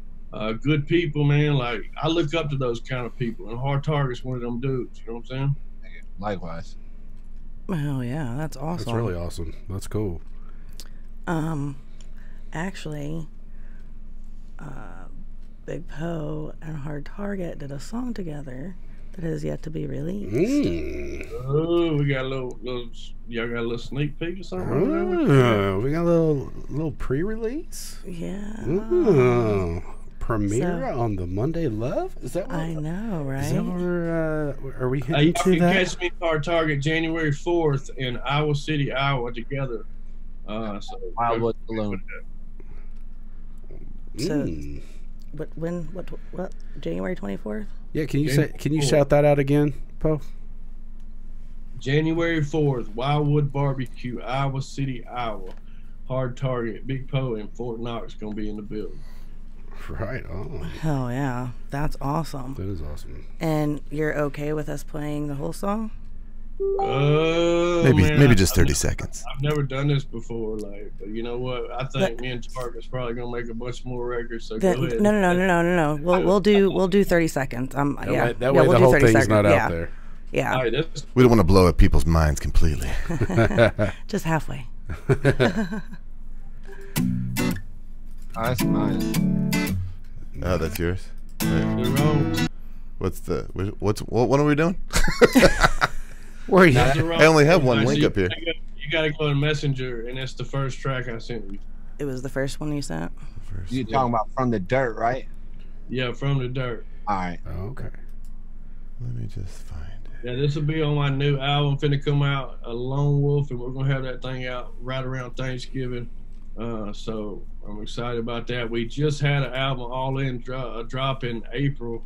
good people, man. Like, I look up to those kind of people, and Hard Target's one of them dudes, you know what I'm saying? Likewise. Oh yeah, that's awesome. That's really awesome. That's cool. Actually, Big Poe and Hard Target did a song together that has yet to be released. Oh, we got a little y'all got a little sneak peek or something? Oh, we got a little pre-release. Yeah. Ooh. Premiere on the Monday Love? Is that what? I know, right? Is that where, are we heading to you that? can catch me at Hard Target January 4th in Iowa City, Iowa, together. So Wildwood Saloon. So, what? January 24th? Yeah, can you shout that out again, Poe? January 4th, Wildwood Barbecue, Iowa City, Iowa. Hard Target, Big Poe in Fort Knox gonna be in the building. Right on. Hell yeah, that's awesome. That is awesome. And you're okay with us playing the whole song? Maybe just 30 seconds. I've never done this before, but you know what? I think me and Target's probably gonna make a bunch more records. So go ahead. No. We'll do 30 seconds. That way the whole thing's not out there. Yeah. All right, we don't want to blow up people's minds completely. Just halfway. That's mine. Oh, that's yours. wrong. What are we doing? Where are you? I only have one link up here. You gotta go to Messenger, and that's the first track I sent you. It was the first one you sent? You're talking about From the Dirt, right? Yeah, From the Dirt. All right. Oh, okay. Let me just find it. Yeah, this will be on my new album, finna come out, A Lone Wolf, and we're gonna have that thing out right around Thanksgiving. So I'm excited about that. We just had an album all in drop in April,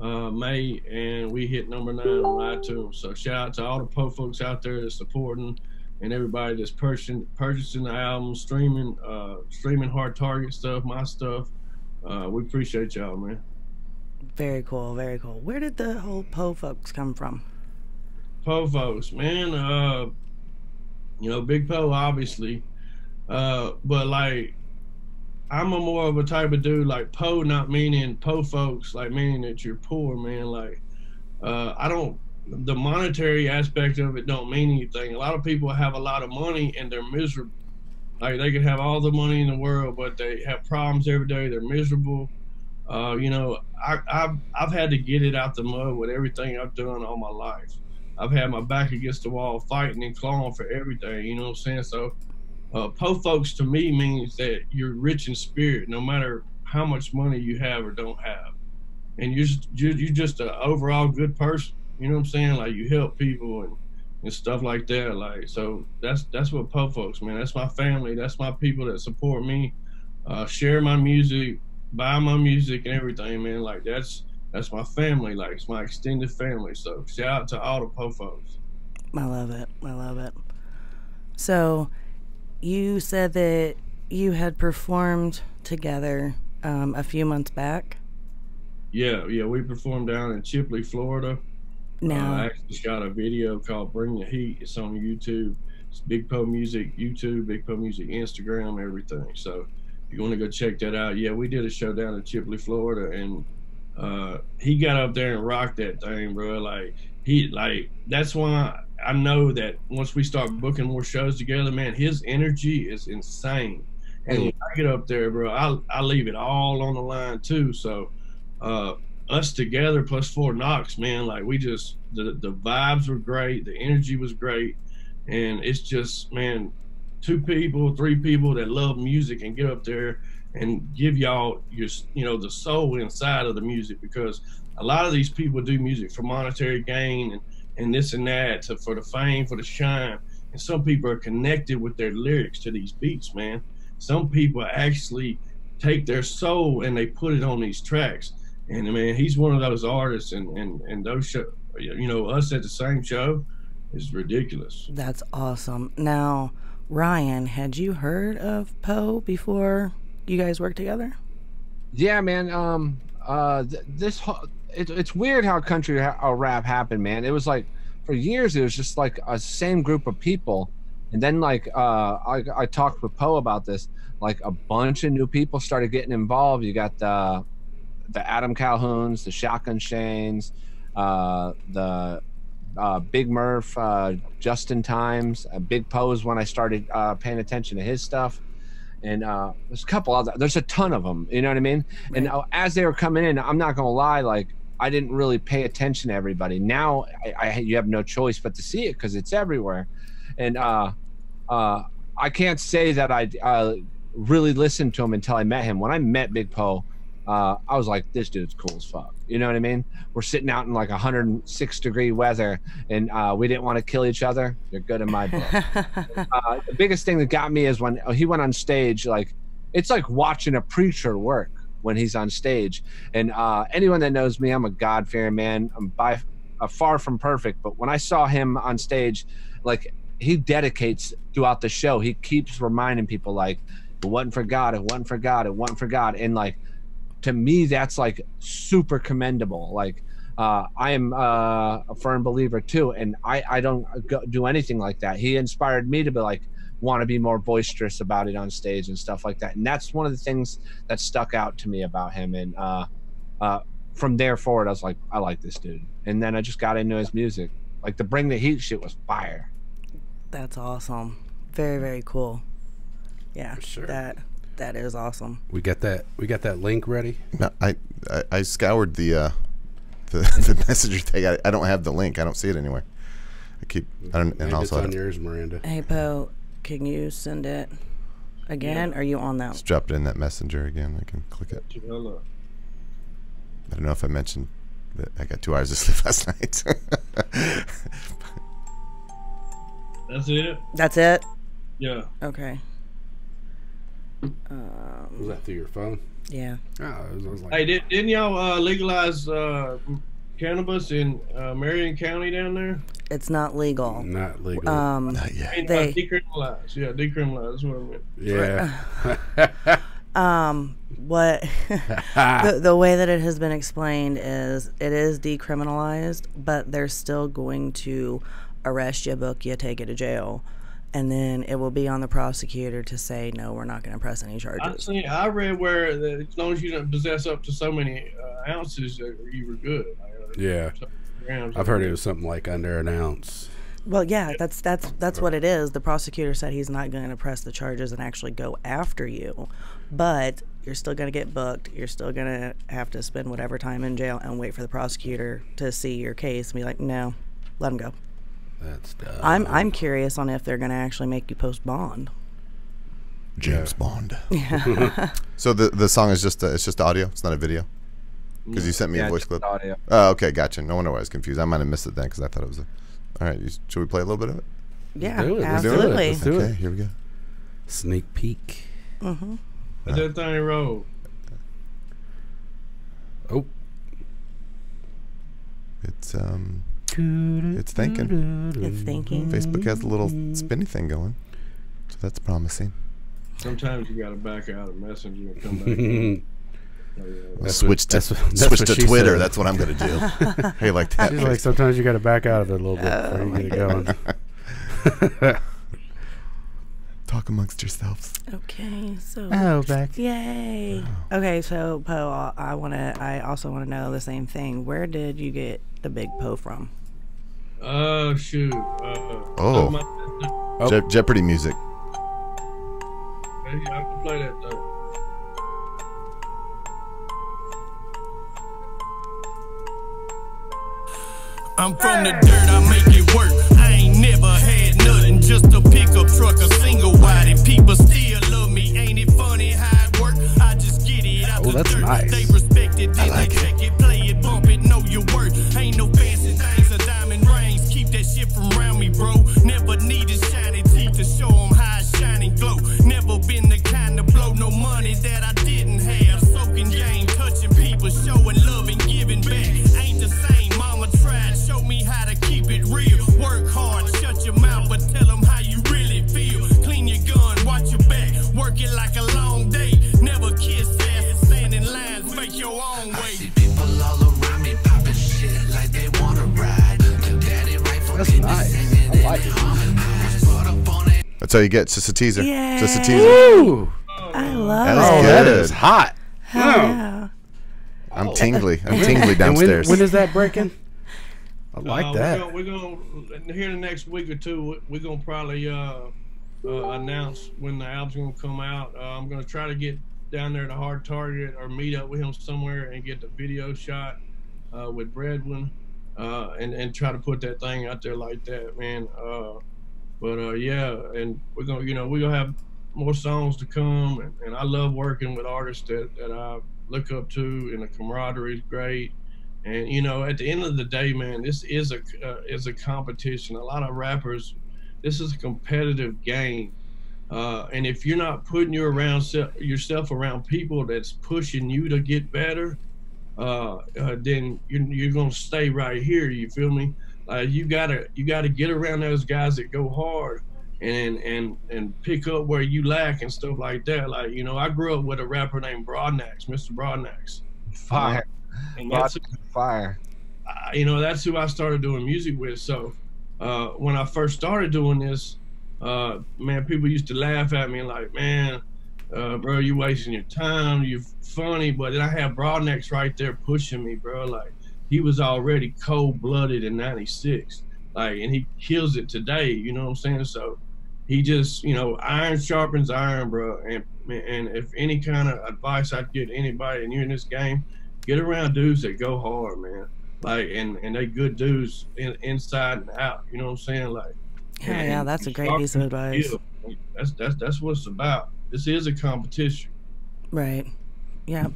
May, and we hit number 9 on iTunes. So shout out to all the Poe folks out there that's supporting, and everybody that's purchasing the album, streaming Hard Target stuff, my stuff. We appreciate y'all, man. Very cool, very cool. Where did the whole Poe folks come from? Poe folks, man. You know, Big Poe, obviously. But like, I'm a more of a type of dude like Poe, not meaning Poe folks, like meaning that you're poor, man. Like, I don't, the monetary aspect of it don't mean anything. A lot of people have a lot of money and they're miserable. Like, they can have all the money in the world, but they have problems every day. They're miserable. You know, I've had to get it out the mud with everything I've done all my life. I've had my back against the wall fighting and clawing for everything, you know what I'm saying? So Poe folks to me means that you're rich in spirit, no matter how much money you have or don't have. And you're just an overall good person, you know what I'm saying? Like, you help people and stuff like that. Like, so that's what Poe folks, man. That's my family. That's my people that support me, share my music, buy my music and everything, man. Like, that's my family. Like, it's my extended family. So shout out to all the Poe folks. I love it. I love it. So you said that you had performed together a few months back. Yeah, we performed down in Chipley, Florida. Now, I actually shot a video called Bring the Heat. It's on YouTube. It's Big Poe Music YouTube, Big Poe Music Instagram, everything. So if you want to go check that out, yeah, we did a show down in Chipley, Florida, and he got up there and rocked that thing, bro. Like, that's why I know that once we start booking more shows together, man, his energy is insane. And when I get up there, bro, I leave it all on the line too. So us together plus Fort Knox, man, like, we just, the vibes were great, the energy was great, and it's just, man, 2 people, 3 people that love music and get up there and give y'all your, you know, the soul inside of the music, because a lot of these people do music for monetary gain and this and that, for the fame, for the shine, and some people are connected with their lyrics to these beats, man. Some people actually take their soul and they put it on these tracks. And man, he's one of those artists, and those show, you know, us at the same show is ridiculous. that's awesome. Now, Ryan, had you heard of Poe before you guys worked together? Yeah, man. It's weird how country rap happened, man. It was like, for years, it was just like a same group of people. And then, like, I talked with Poe about this. Like, a bunch of new people started getting involved. You got the Adam Calhouns, the Shotgun Shanes, the Big Murph, Justin Times, Big Poe's when I started paying attention to his stuff. And there's a couple other, there's a ton of them, you know what I mean? Right. And as they were coming in, I'm not gonna lie, like, I didn't really pay attention to everybody. Now you have no choice but to see it because it's everywhere. And I can't say that I really listened to him until I met him. When I met Big Poe, I was like, this dude's cool as fuck. You know what I mean? We're sitting out in like 106-degree weather, and we didn't want to kill each other. You're good in my book. The biggest thing that got me is when he went on stage. Like, it's like watching a preacher work when he's on stage. And anyone that knows me, I'm a God-fearing man. I'm far from perfect, but when I saw him on stage, like, he dedicates throughout the show. He keeps reminding people, like, it wasn't for God, it wasn't for God, it wasn't for God. And like, to me, that's like super commendable. Like, I am a firm believer too, and I don't do anything like that. He inspired me to be like, want to be more boisterous about it on stage and stuff like that. And that's one of the things that stuck out to me about him. And from there forward, I was like, I like this dude. And then I just got into his music. Like, the Bring the Heat shit was fire. That's awesome. Very, very cool. Yeah, for sure. That is awesome. We got that link ready. No, I scoured the messenger thing. I don't have the link. I don't see it anywhere. Maybe it's on yours, Miranda. Hey, Poe, can you send it again? Yeah. Are you on that? Just drop it in that messenger again. I can click it. I don't know if I mentioned that I got 2 hours of sleep last night. That's it? That's it? Yeah. Okay. Was that through your phone? Yeah. Oh, I was like, hey, didn't y'all legalize cannabis in Marion County down there? It's not legal. Not legal. Not yet. Decriminalize. Yeah, decriminalize. That's what I meant. Yeah. What the way that it has been explained is it is decriminalized, but they're still going to arrest you, book you, take you to jail. and then it will be on the prosecutor to say, no, we're not going to press any charges. I read where as long as you don't possess up to so many ounces, you were good. Yeah, I've heard it was something like under an ounce. Well, yeah, that's what it is. The prosecutor said he's not going to press the charges and actually go after you, but you're still going to get booked. You're still going to have to spend whatever time in jail and wait for the prosecutor to see your case and be like, no, let him go. That's dumb. I'm curious on if they're going to actually make you post bond. James Bond. Yeah. So the song is just it's just audio. It's not a video. Because you sent me a voice clip. Audio. Oh, okay, gotcha. No wonder why I was confused. I might have missed it then because I thought it was a. All right, should we play a little bit of it? Yeah, do it. absolutely. Let's do it. Okay, here we go. Sneak peek. Mm-hmm. Let that thing roll. Oh. It's thinking. It's thinking. Facebook has a little spinny thing going, so that's promising. Sometimes you got to back out of Messenger and come back. Switch to Twitter. Said. That's what I'm gonna do. Hey, like that. She's like, sometimes you got to back out of it a little bit before you get it going. Talk amongst yourselves. Okay, so back. Yay. Okay, so Poe, I also wanna know the same thing. Where did you get the big Poe from? Shoot. Jeopardy music. Hey, I can play that though. I'm from the dirt, I make it work. I ain't never had nothing, just a pickup truck, a single wide, and people still love me. Ain't it funny how it work? I just get it out the that's dirt. nice. They respect it, then like they check it, play it, bump it, know your worth. Ain't no fancy things or diamond rings. Keep that shit from around me, bro. Never needed shiny teeth to show them how I shine and glow. Never been the kind to blow no money that I didn't have. Soaking game, touching people, showing love and giving back. Ain't the same, mama tried. Show me how to keep it real. Work hard, shut your mouth, but tell them how you really feel. Clean your gun, watch your back. Work it like a long day. Never kiss ass, stand in lines, make your own way. I see people all around me popping shit like they wanna ride. Daddy right for That's nice. I like it. That's all you get. It's just a teaser. Yeah. Just a teaser. Ooh. I love That was it. good. That is hot. Hell yeah. I'm tingly. I'm tingly downstairs. When is that breaking? I like that. We're gonna here in the next week or two. We're gonna probably announce when the album's gonna come out. I'm gonna try to get down there to Hard Target or meet up with him somewhere and get the video shot with Bredwin and try to put that thing out there like that, man. Yeah, and we're gonna have more songs to come, and I love working with artists that I look up to, and the camaraderie is great. And at the end of the day, man, this is a competition. A lot of rappers, this is a competitive game, and if you're not putting yourself around people that's pushing you to get better, then you're gonna stay right here. You feel me? You gotta get around those guys that go hard and pick up where you lack and stuff like that. Like I grew up with a rapper named Broadnax, Mr. Broadnax. Fire. And that's Fire. That's who I started doing music with. So when I first started doing this, man, people used to laugh at me like, man, bro, you wasting your time. You're funny. But then I had Broadnax right there pushing me, bro. Like, he was already cold-blooded in '96. Like, and he kills it today, you know what I'm saying? So he just, iron sharpens iron, bro. And if any kind of advice I'd give anybody, and you're in this game, get around dudes that go hard, man. Like, and they good dudes inside and out. You know what I'm saying? Like, Yeah, that's a great piece of advice. That's what it's about. This is a competition. Right. Yeah.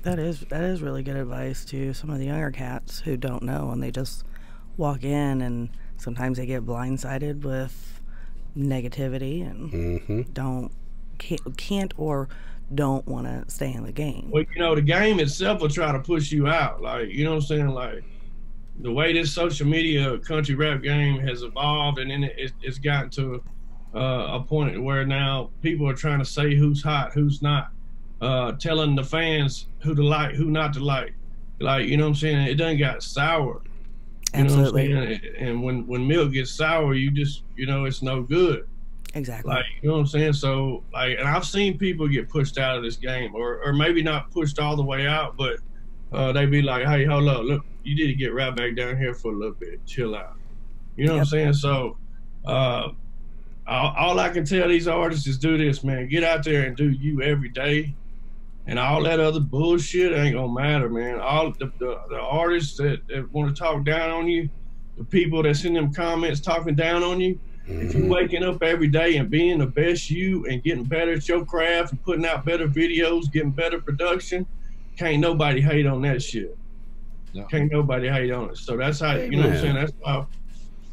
That is really good advice to some of the younger cats who don't know, and they just walk in, and sometimes they get blindsided with negativity and can't or don't want to stay in the game. Well, the game itself will try to push you out. Like, you know what I'm saying? Like, the way this social media country rap game has evolved, and then it's gotten to a point where now people are trying to say who's hot, who's not, telling the fans who to like, who not to like. Like, you know what I'm saying? It done got sour. You Absolutely. know what I'm saying? And when milk gets sour, you just, it's no good. Exactly. Like, you know what I'm saying? So, like, and I've seen people get pushed out of this game, or maybe not pushed all the way out, but they be like, hey, hold up, look, you need to get right back down here for a little bit, chill out. You know what I'm saying? So, all I can tell these artists is do this, man. Get out there and do you every day. And all that other bullshit ain't gonna matter, man. All the artists that want to talk down on you, the people that's in them comments talking down on you, if you waking up every day and being the best you and getting better at your craft and putting out better videos, getting better production, can't nobody hate on that shit. No. Can't nobody hate on it. So that's how, you know what I'm saying?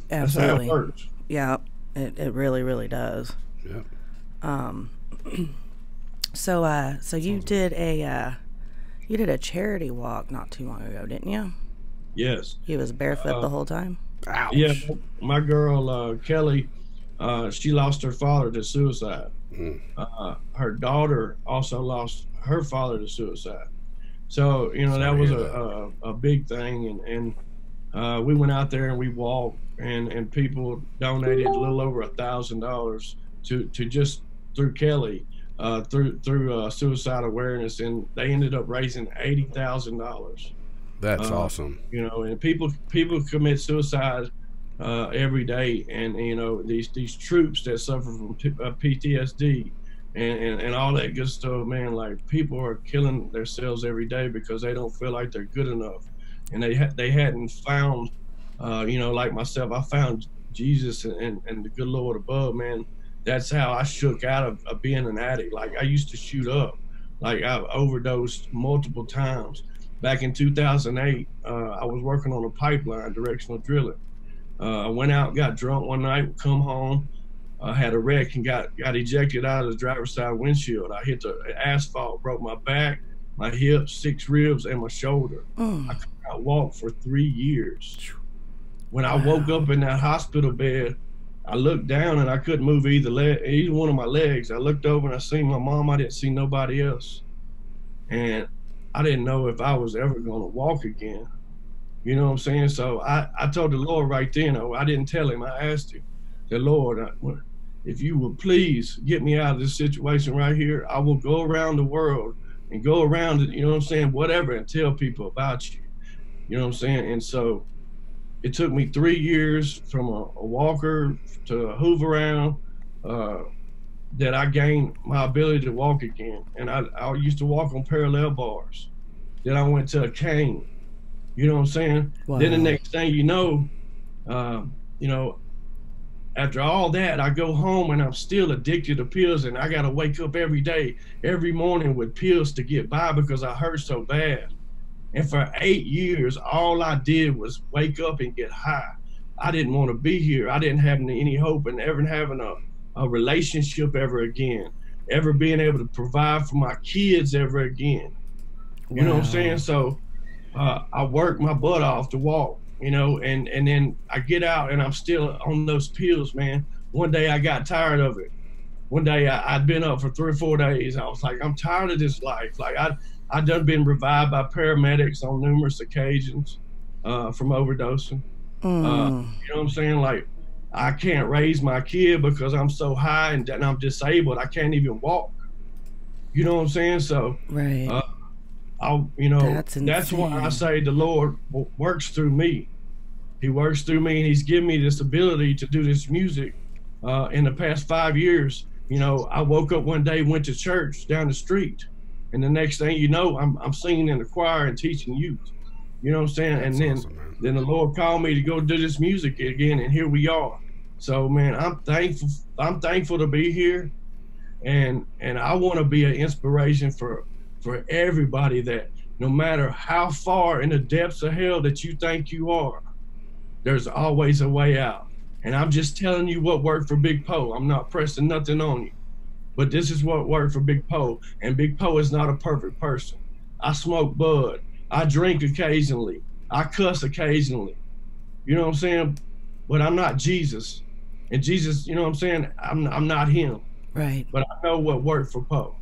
That's how it works. Yeah, it really, really does. Yeah. So you did a charity walk not too long ago, didn't you? Yes. You was barefoot the whole time? Ouch. Yeah, my girl Kelly, she lost her father to suicide. Her daughter also lost her father to suicide. So, you know, that was a big thing, and we went out there and we walked, and people donated a little over $1,000 to just through Kelly. Through suicide awareness, and they ended up raising $80,000. That's awesome. You know, and people commit suicide every day, and you know these troops that suffer from PTSD and all that good stuff, man. Like, people are killing themselves every day because they don't feel like they're good enough, and they hadn't found, you know, like myself, I found Jesus and the good Lord above, man. That's how I shook out of being an addict. Like, I used to shoot up. Like, I've overdosed multiple times. Back in 2008, I was working on a pipeline, directional drilling. I went out, got drunk one night, come home, had a wreck and got ejected out of the driver's side windshield. I hit the asphalt, broke my back, my hips, 6 ribs, and my shoulder. I could not walk for 3 years. When I woke up in that hospital bed, I looked down and I couldn't move either one of my legs. I looked over and I seen my mom. I didn't see nobody else. And I didn't know if I was ever going to walk again. You know what I'm saying? So I told the Lord right then, I didn't tell him, I asked him, the Lord, if you would please get me out of this situation right here, I will go around the world and go around, you know what I'm saying, whatever, and tell people about you. You know what I'm saying? And so it took me 3 years from a walker to a hoover around that I gained my ability to walk again. And I used to walk on parallel bars. Then I went to a cane. You know what I'm saying? Wow. Then the next thing you know, after all that, I go home and I'm still addicted to pills, and I got to wake up every day, every morning with pills to get by because I hurt so bad. And for 8 years, all I did was wake up and get high. I didn't want to be here. I didn't have any hope in ever having a relationship ever again, ever being able to provide for my kids ever again. You know what I'm saying? So I worked my butt off to walk, you know, and then I get out and I'm still on those pills, man. One day I got tired of it. One day I'd been up for 3 or 4 days. I was like, I'm tired of this life. Like, I'd done been revived by paramedics on numerous occasions from overdosing. You know what I'm saying? Like, I can't raise my kid because I'm so high and I'm disabled. I can't even walk. You know what I'm saying? So, that's why I say the Lord works through me. He works through me, and he's given me this ability to do this music. In the past 5 years, you know, I woke up one day, went to church down the street, and the next thing you know, I'm singing in the choir and teaching youth. You know what I'm saying? That's and then the Lord called me to go do this music again, and here we are. So, man, I'm thankful. I'm thankful to be here, and I want to be an inspiration for everybody, that no matter how far in the depths of hell that you think you are, there's always a way out. And I'm just telling you what worked for Big Poe. I'm not pressing nothing on you, but this is what worked for Big Poe. And Big Poe is not a perfect person. I smoke bud. I drink occasionally. I cuss occasionally. You know what I'm saying? But I'm not Jesus. And Jesus, you know what I'm saying? I'm not him. Right. But I know what worked for Poe.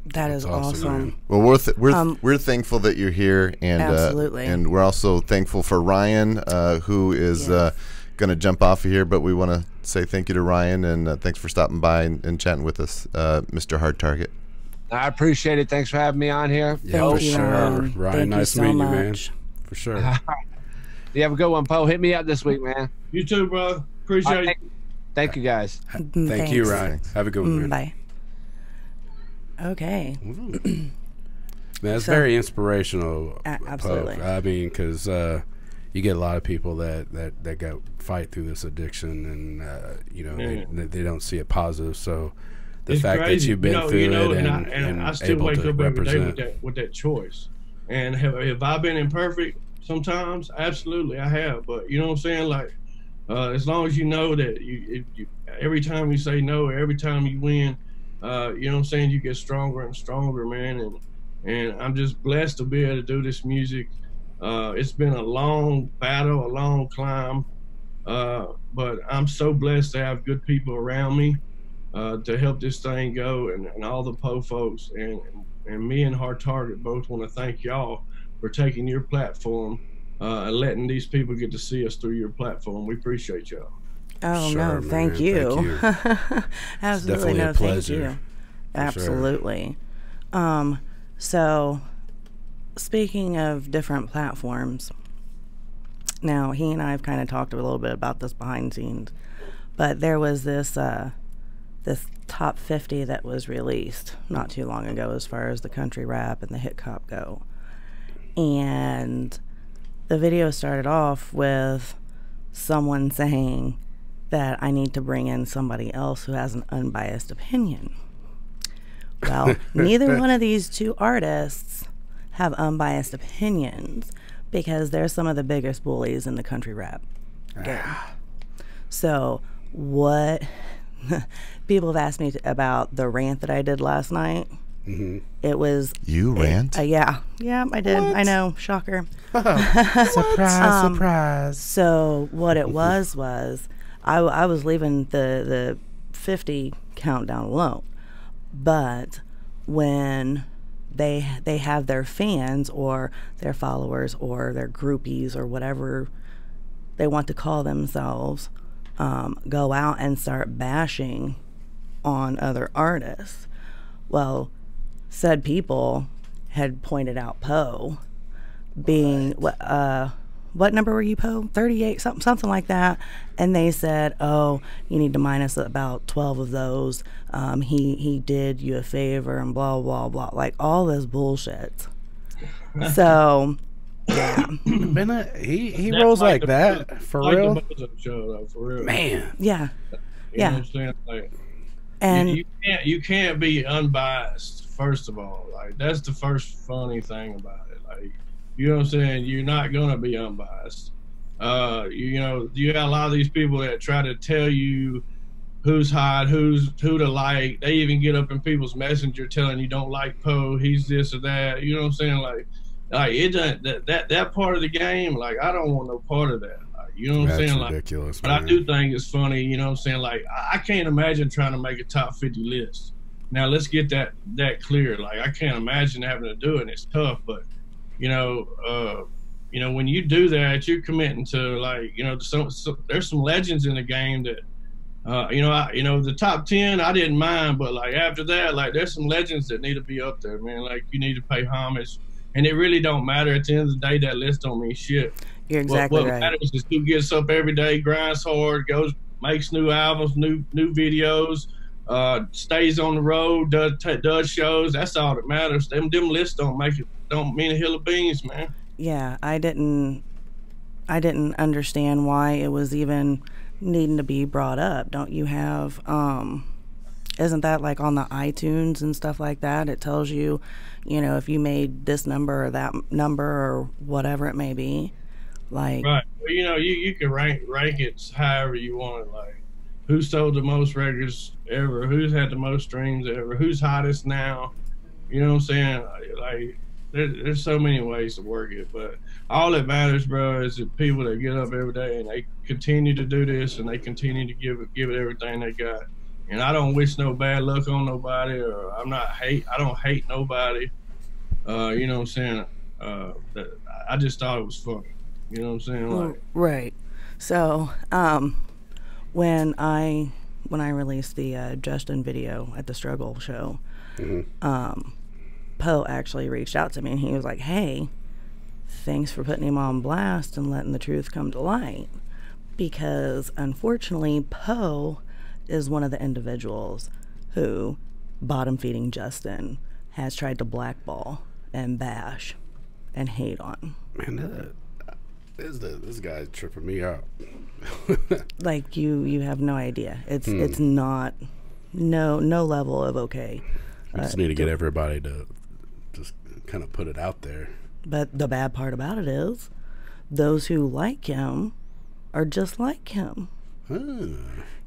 That is awesome. Well, we're thankful that you're here, and absolutely. And we're also thankful for Ryan, who is going to jump off of here. But we want to say thank you to Ryan, and thanks for stopping by and chatting with us, Mr. Hard Target. I appreciate it. Thanks for having me on here. Yeah, for sure. Ryan, Thank nice you meeting so you, man. much. For sure. You have a good one, Poe. Hit me up this week, man. You too, bro. Appreciate it. Thank you, guys. Thank you, Ryan. Have a good one, man. Bye. Okay. Man, it's very inspirational. Absolutely. I mean, because you get a lot of people that go fight through this addiction, and you know, they don't see it positive. So the fact crazy. that you've been through it and I still able wake to up every represent. day with that choice. And have I been imperfect sometimes? Absolutely, I have. But you know what I'm saying? Like, as long as you know that you every time you say no, every time you win, you know what I'm saying, you get stronger and stronger, man. And I'm just blessed to be able to do this music. It's been a long battle, a long climb, but I'm so blessed to have good people around me to help this thing go, and all the Poe folks, and me and Hard Target both want to thank y'all for taking your platform and letting these people get to see us through your platform. We appreciate y'all. Oh, Sure, no, man. thank you. Absolutely, definitely a no, thank pleasure. you. Absolutely. So, speaking of different platforms, now he and I have kind of talked a little bit about this behind the scenes, but there was this this top 50 that was released not too long ago as far as the country rap and the hip hop go, and the video started off with someone saying that I need to bring in somebody else who has an unbiased opinion. Well, neither one of these two artists have unbiased opinions because they're some of the biggest bullies in the country rap game. So what people have asked me about the rant that I did last night. It was You rant? yeah, I did. What? I know, shocker. Surprise, surprise. So what it was I was leaving the 50 countdown alone, but when they have their fans or their followers or their groupies or whatever they want to call themselves, go out and start bashing on other artists. Well, said people had pointed out Poe being what number were you, Poe? 38, something like that. And they said, oh, you need to minus about 12 of those. He did you a favor and blah, blah, blah. Like all this bullshit. So, yeah. He rolls like that, for real? Show, though, for real. Man. Yeah. You know what I'm saying? Like, And you can't be unbiased, first of all. Like, that's the first funny thing about it. Like, you know what I'm saying? You're not gonna be unbiased. You know, you got a lot of these people that try to tell you who's hot, who to like. They even get up in people's messenger telling you don't like Poe, he's this or that. You know what I'm saying? Like it doesn't that part of the game. Like, I don't want no part of that. Like, you know what I'm saying? Ridiculous, but I do think it's funny. You know what I'm saying? Like, I can't imagine trying to make a top 50 list. Now let's get that clear. Like, I can't imagine having to do it. It's tough, but you know, when you do that, you're committing to, like, you know, there's some legends in the game that, the top 10 I didn't mind, but like after that, like there's some legends that need to be up there, man. Like, you need to pay homage, and it really don't matter at the end of the day. That list don't mean shit. you're exactly what right. matters is who gets up every day, grinds hard, makes new albums, new videos, stays on the road, does shows. That's all that matters. Them lists don't mean a hill of beans, man. Yeah, I didn't understand why it was even needing to be brought up. Don't you have isn't that like on the iTunes and stuff like that? It tells you, you know, if you made this number or that number or whatever it may be. Like, right. Well, you know, you can rank it however you want it. Like, who sold the most records ever, who's had the most streams ever, who's hottest now. You know what I'm saying? Like there's so many ways to work it, but all that matters, bro, is the people that get up every day and they continue to do this and they continue to give it everything they got. And I don't wish no bad luck on nobody, or I don't hate nobody. You know what I'm saying? I just thought it was funny. You know what I'm saying? Like, right. So, when I released the Justin video at the Struggle show, Poe actually reached out to me and he was like, "Hey, thanks for putting him on blast and letting the truth come to light." Because unfortunately, Poe is one of the individuals who bottom feeding Justin has tried to blackball and bash and hate on. Man, this guy's tripping me out. Like you have no idea. It's not no level of okay. We just need to get everybody to just kind of put it out there. But the bad part about it is, those who like him are just like him.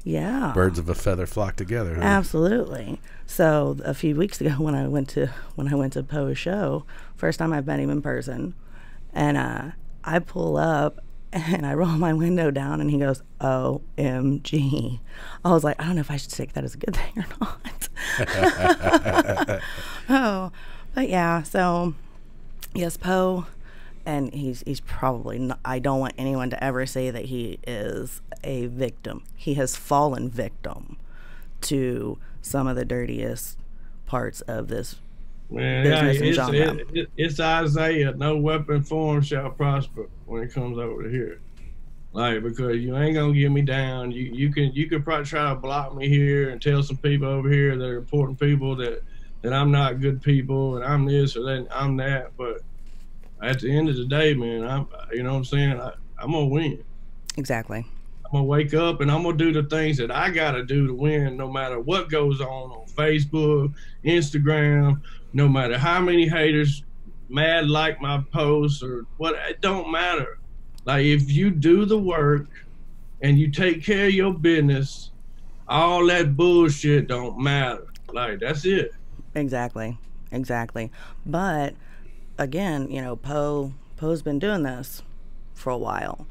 Yeah. Birds of a feather flock together. Huh? Absolutely. So a few weeks ago, when I went to Poe's show, first time I've met him in person, and I pull up and I roll my window down, and he goes, "OMG!" I was like, I don't know if I should take that as a good thing or not. Oh, but yeah. So yes, Poe. And he's probably not, I don't want anyone to ever say that he is a victim. He has fallen victim to some of the dirtiest parts of this business and genre. It's Isaiah. No weapon formed shall prosper when it comes over to here. Like, because you ain't gonna get me down. You could probably try to block me here and tell some people over here that are important people that I'm not good people and I'm this or that, I'm that, but at the end of the day, man, you know what I'm saying? I'm gonna win. Exactly. I'm gonna wake up and I'm gonna do the things that I gotta do to win, no matter what goes on Facebook, Instagram, no matter how many haters mad like my posts or what. It don't matter. Like, if you do the work and you take care of your business, all that bullshit don't matter. Like, that's it. Exactly. But again, you know, Poe's been doing this for a while.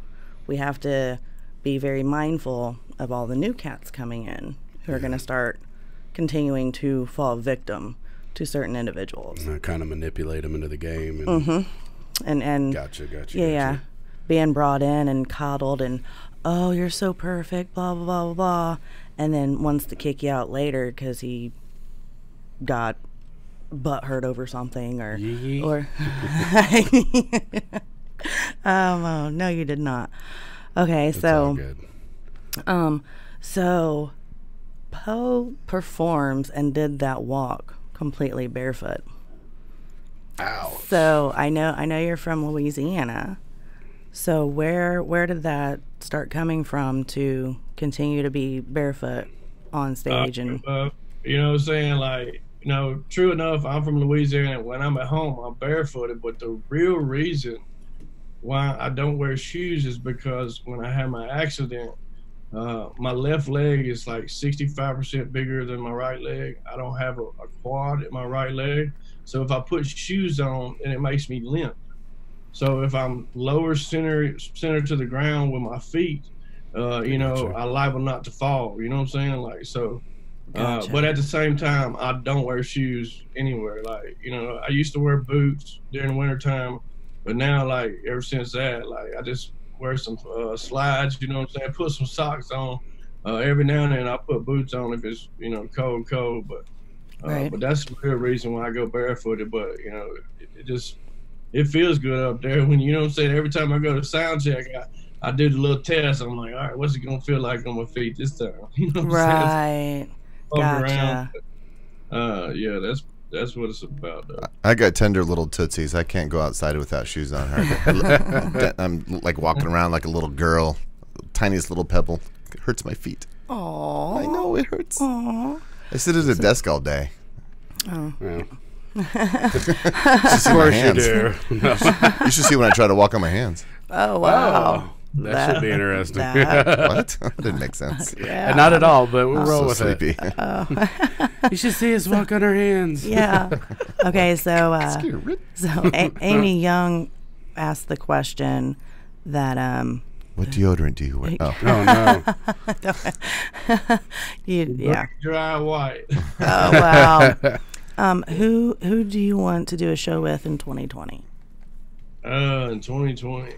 We have to be very mindful of all the new cats coming in who are going to start continuing to fall victim to certain individuals. And kind of manipulate them into the game. And and gotcha. Yeah, being brought in and coddled and, oh, you're so perfect, blah blah blah blah blah, and then wants to kick you out later because he got butt hurt over something or oh no, you did not. Okay, That's all good. So Poe performs and did that walk completely barefoot. Ow. So I know you're from Louisiana. So where did that start coming from to continue to be barefoot on stage? And you know what I'm saying, like, you know, true enough, I'm from Louisiana. When I'm at home, I'm barefooted. But the real reason why I don't wear shoes is because when I had my accident, my left leg is like 65% bigger than my right leg. I don't have a quad in my right leg. So if I put shoes on, then it makes me limp. So if I'm lower center to the ground with my feet, you know, I liable not to fall. You know what I'm saying? Like, so. Gotcha. But at the same time, I don't wear shoes anywhere. Like, you know, I used to wear boots during the wintertime, but now, like, ever since that, like, I just wear some slides, you know what I'm saying? Put some socks on. Every now and then I put boots on if it's, you know, cold, but Right. But that's the real reason why I go barefooted. But, you know, it feels good up there when, you know what I'm saying, every time I go to sound check, I do the little test. I'm like, all right, what's it going to feel like on my feet this time? You know what I'm saying? Right. Gotcha. Yeah, that's what it's about, though. I got tender little tootsies. I can't go outside without shoes on. I'm like walking around like a little girl, tiniest little pebble. It hurts my feet. Aww. I know it hurts. Aww. I sit at a desk all day. Oh. Yeah. Of course you do. No. You should see when I try to walk on my hands. Oh wow. That should be interesting. What? That didn't make sense. Yeah. Not at all, but we'll I'm roll so with sleepy. it. You should see us walk on our hands. Yeah. Okay, so Amy Young asked the question that What deodorant do you wear? Oh, no. yeah. Dry white. Oh wow. Who do you want to do a show with in 2020? In 2020.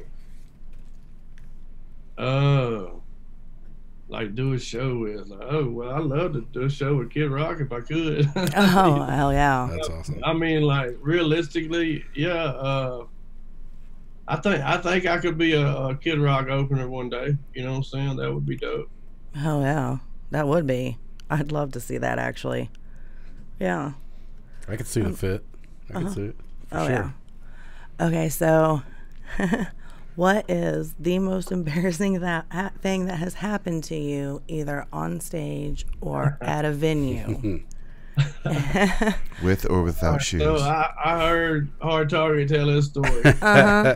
like do a show with. Like, oh well, I love to do a show with Kid Rock if I could. Oh, hell yeah. That's awesome. I mean, like realistically, yeah. I think I could be a Kid Rock opener one day. You know what I'm saying? That would be dope. Oh yeah, that would be. I'd love to see that actually. Yeah. I could see the fit. I could see it. For Oh sure. yeah. Okay, so what is the most embarrassing thing that has happened to you, either on stage or at a venue? With or without shoes. So I heard Hard Target tell this story. Uh-huh.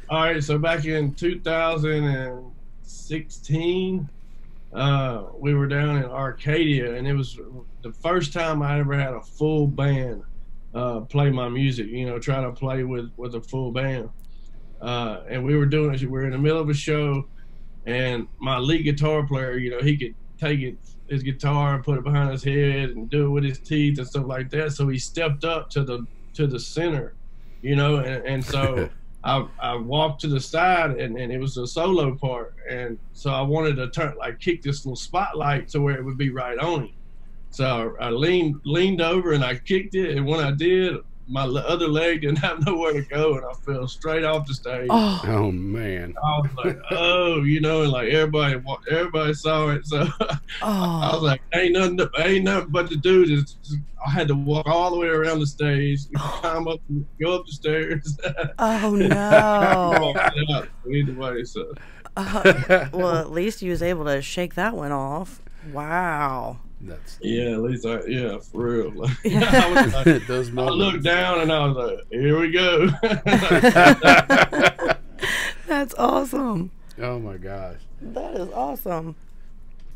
All right, so back in 2016, we were down in Arcadia, and it was the first time I ever had a full band play my music. You know, try to play with a full band. And we were doing it. We were in the middle of a show, and my lead guitar player, you know, he could take his guitar and put it behind his head and do it with his teeth and stuff like that. So he stepped up to the center, you know, and so I walked to the side, and it was a solo part, and so I wanted to kick this little spotlight to where it would be right on him. So I leaned over and I kicked it, and when I did, my other leg didn't have nowhere to go, and I fell straight off the stage. Oh man. I was like, oh, you know, and like everybody saw it. So I was like, ain't nothing but to do. Just I had to walk all the way around the stage, climb up, go up the stairs. Oh no. Either way, so. Well, at least you was able to shake that one off. Wow. Yeah, at least for real. Like, Yeah. I was like, Those I moments. looked down and I was like, here we go. That's awesome. Oh my gosh. That is awesome.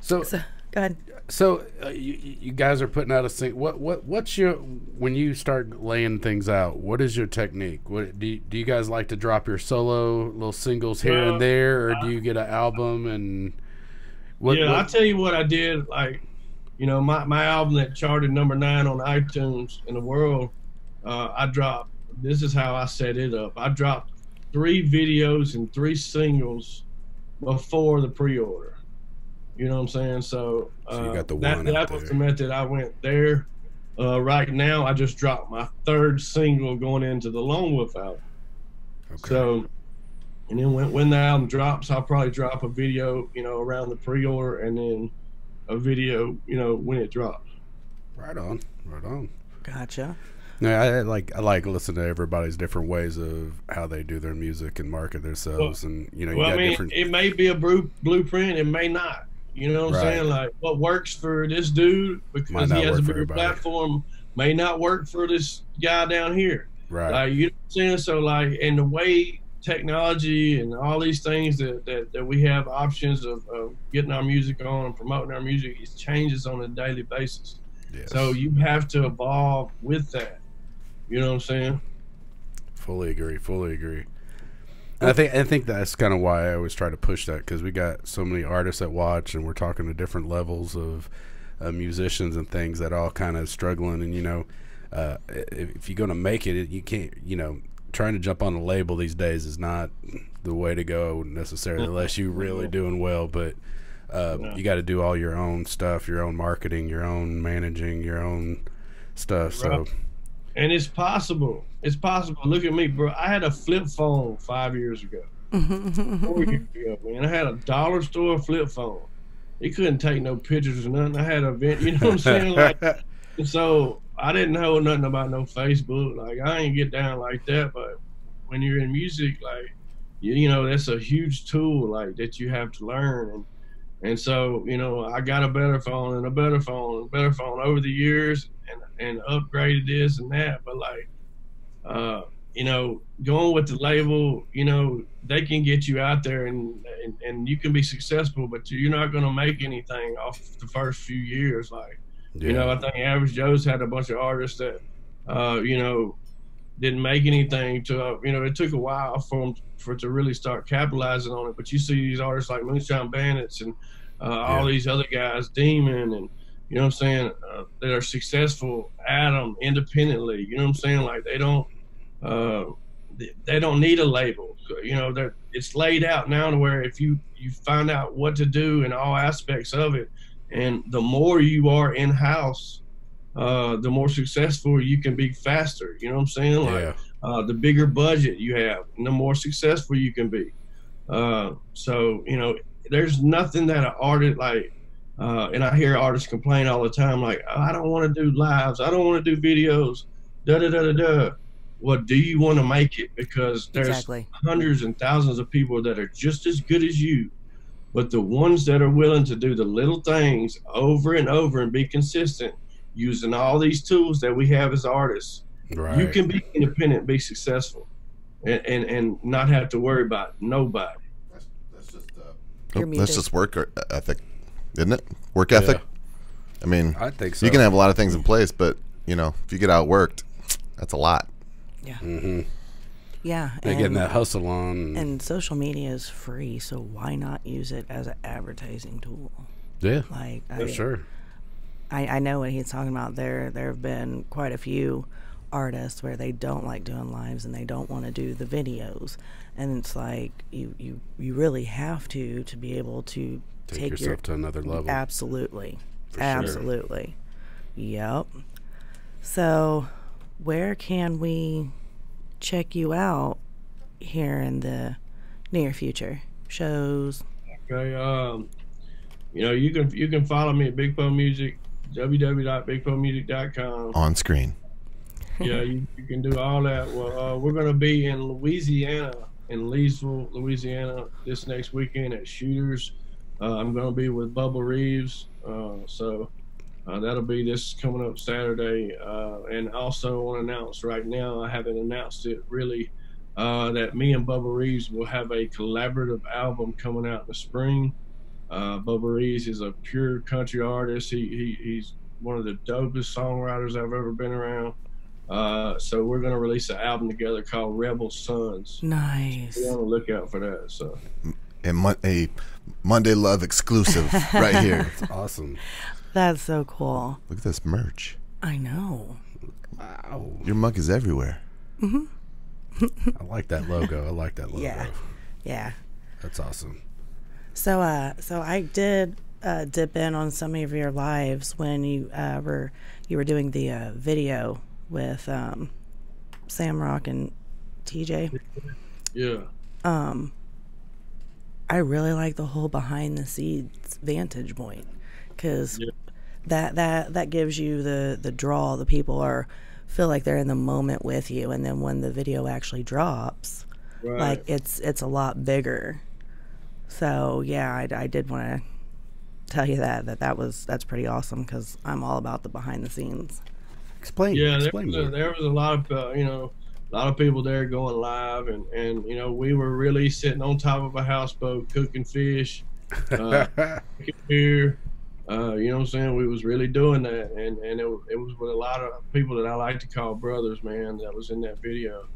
So Go ahead. So you guys are putting out a thing. What's your, when you start laying things out? What is your technique? What do you guys like to drop your solo little singles here and there, or do you get an album and? I'll tell you what I did. Like, you know, my album that charted #9 on iTunes in the world. I dropped. This is how I set it up. I dropped 3 videos and 3 singles before the pre-order. You know what I'm saying? So, you got the that was the method I went there. Right now, I just dropped my 3rd single going into the Lone Wolf album. Okay. So, and then when the album drops, I'll probably drop a video, you know, around the pre-order, and then a video, you know, when it drops. Right on. Gotcha. Yeah, I like listening to everybody's different ways of how they do their music and market themselves, and you know, you got different. It may be a blueprint, it may not. You know what I'm saying? Like, what works for this dude because he has a bigger platform may not work for this guy down here. Right. Like, you know what I'm saying? So, like, and the way technology and all these things that we have options of getting our music on and promoting our music, it changes on a daily basis. Yes. So you have to evolve with that. You know what I'm saying? Fully agree. And I think that's kind of why I always try to push that, because we got so many artists that watch, and we're talking to different levels of musicians and things that all kind of struggling. And you know, if you're gonna make it, you can't. You know, trying to jump on a label these days is not the way to go necessarily, unless you're really doing well. But you got to do all your own stuff, your own marketing, your own managing, your own stuff. So. And it's possible. It's possible. Look at me, bro. I had a flip phone 5 years ago. 4 years ago, man. I had a dollar store flip phone. It couldn't take no pictures or nothing. I had a vent, you know what I'm saying? Like, and so I didn't know nothing about no Facebook. Like, I ain't get down like that. But when you're in music, like, you know, that's a huge tool, like, that you have to learn. And so, you know, I got a better phone and a better phone and a better phone over the years, and upgraded this and that. But like, you know, going with the label, you know, they can get you out there and you can be successful, but you're not going to make anything off the first few years. Like, you know, I think Average Joe's had a bunch of artists that, you know, didn't make anything to, you know, it took a while for it to really start capitalizing on it. But you see these artists like Moonshine Bandits and all these other guys, Demon, and you know what I'm saying, that are successful at them independently. You know what I'm saying? Like, they don't, they don't need a label. You know, it's laid out now to where if you find out what to do in all aspects of it, and the more you are in house, the more successful you can be faster. You know what I'm saying? Like the bigger budget you have, and the more successful you can be. So you know, there's nothing that an artist like. And I hear artists complain all the time, like, I don't want to do lives, I don't want to do videos, da da da da da. Well, do you want to make it? Because there's hundreds and thousands of people that are just as good as you, but the ones that are willing to do the little things over and over and be consistent, using all these tools that we have as artists, you can be independent, be successful, and not have to worry about nobody. That's just work ethic. Isn't it? Work ethic. I mean, I think so. You can have a lot of things in place, but you know, if you get outworked, that's a lot. Yeah. Yeah. They're getting that hustle on. And social media is free, so why not use it as an advertising tool? Yeah. Like, for sure. I know what he's talking about. There have been quite a few artists where they don't like doing lives and they don't want to do the videos, and it's like you really have to be able to take yourself to another level. Absolutely. For absolutely. Sure. Yep. So where can we check you out here in the near future? Shows. Okay. You know, you can follow me at Big Po Music, www.bigpomusic.com. On screen. Yeah, you can do all that. Well, we're going to be in Louisiana, in Leesville, Louisiana, this next weekend at Shooters. I'm going to be with Bubba Reeves, so that'll be this coming up Saturday. And also I want to announce right now, I haven't announced it really, that me and Bubba Reeves will have a collaborative album coming out in the spring. Bubba Reeves is a pure country artist. He's one of the dopest songwriters I've ever been around. So we're going to release an album together called Rebel Sons. Nice. So be on the lookout for that. So. A Monday Love exclusive right here. That's awesome. That's so cool. Look at this merch. I know. Wow. Your mug is everywhere. I like that logo. I like that logo. Yeah. Yeah. That's awesome. So I did dip in on some of your lives when you were doing the video with Sam Rock and TJ. Yeah. I really like the whole behind the scenes vantage point, because that gives you the draw. The people feel like they're in the moment with you, and then when the video actually drops, like it's a lot bigger. So yeah, I did want to tell you that's pretty awesome, because I'm all about the behind the scenes. Explain. Yeah, explain there was a lot of a lot of people there going live, and you know, we were really sitting on top of a houseboat cooking fish, cooking beer. You know what I'm saying? We was really doing that, and it was with a lot of people that I like to call brothers, man, that was in that video.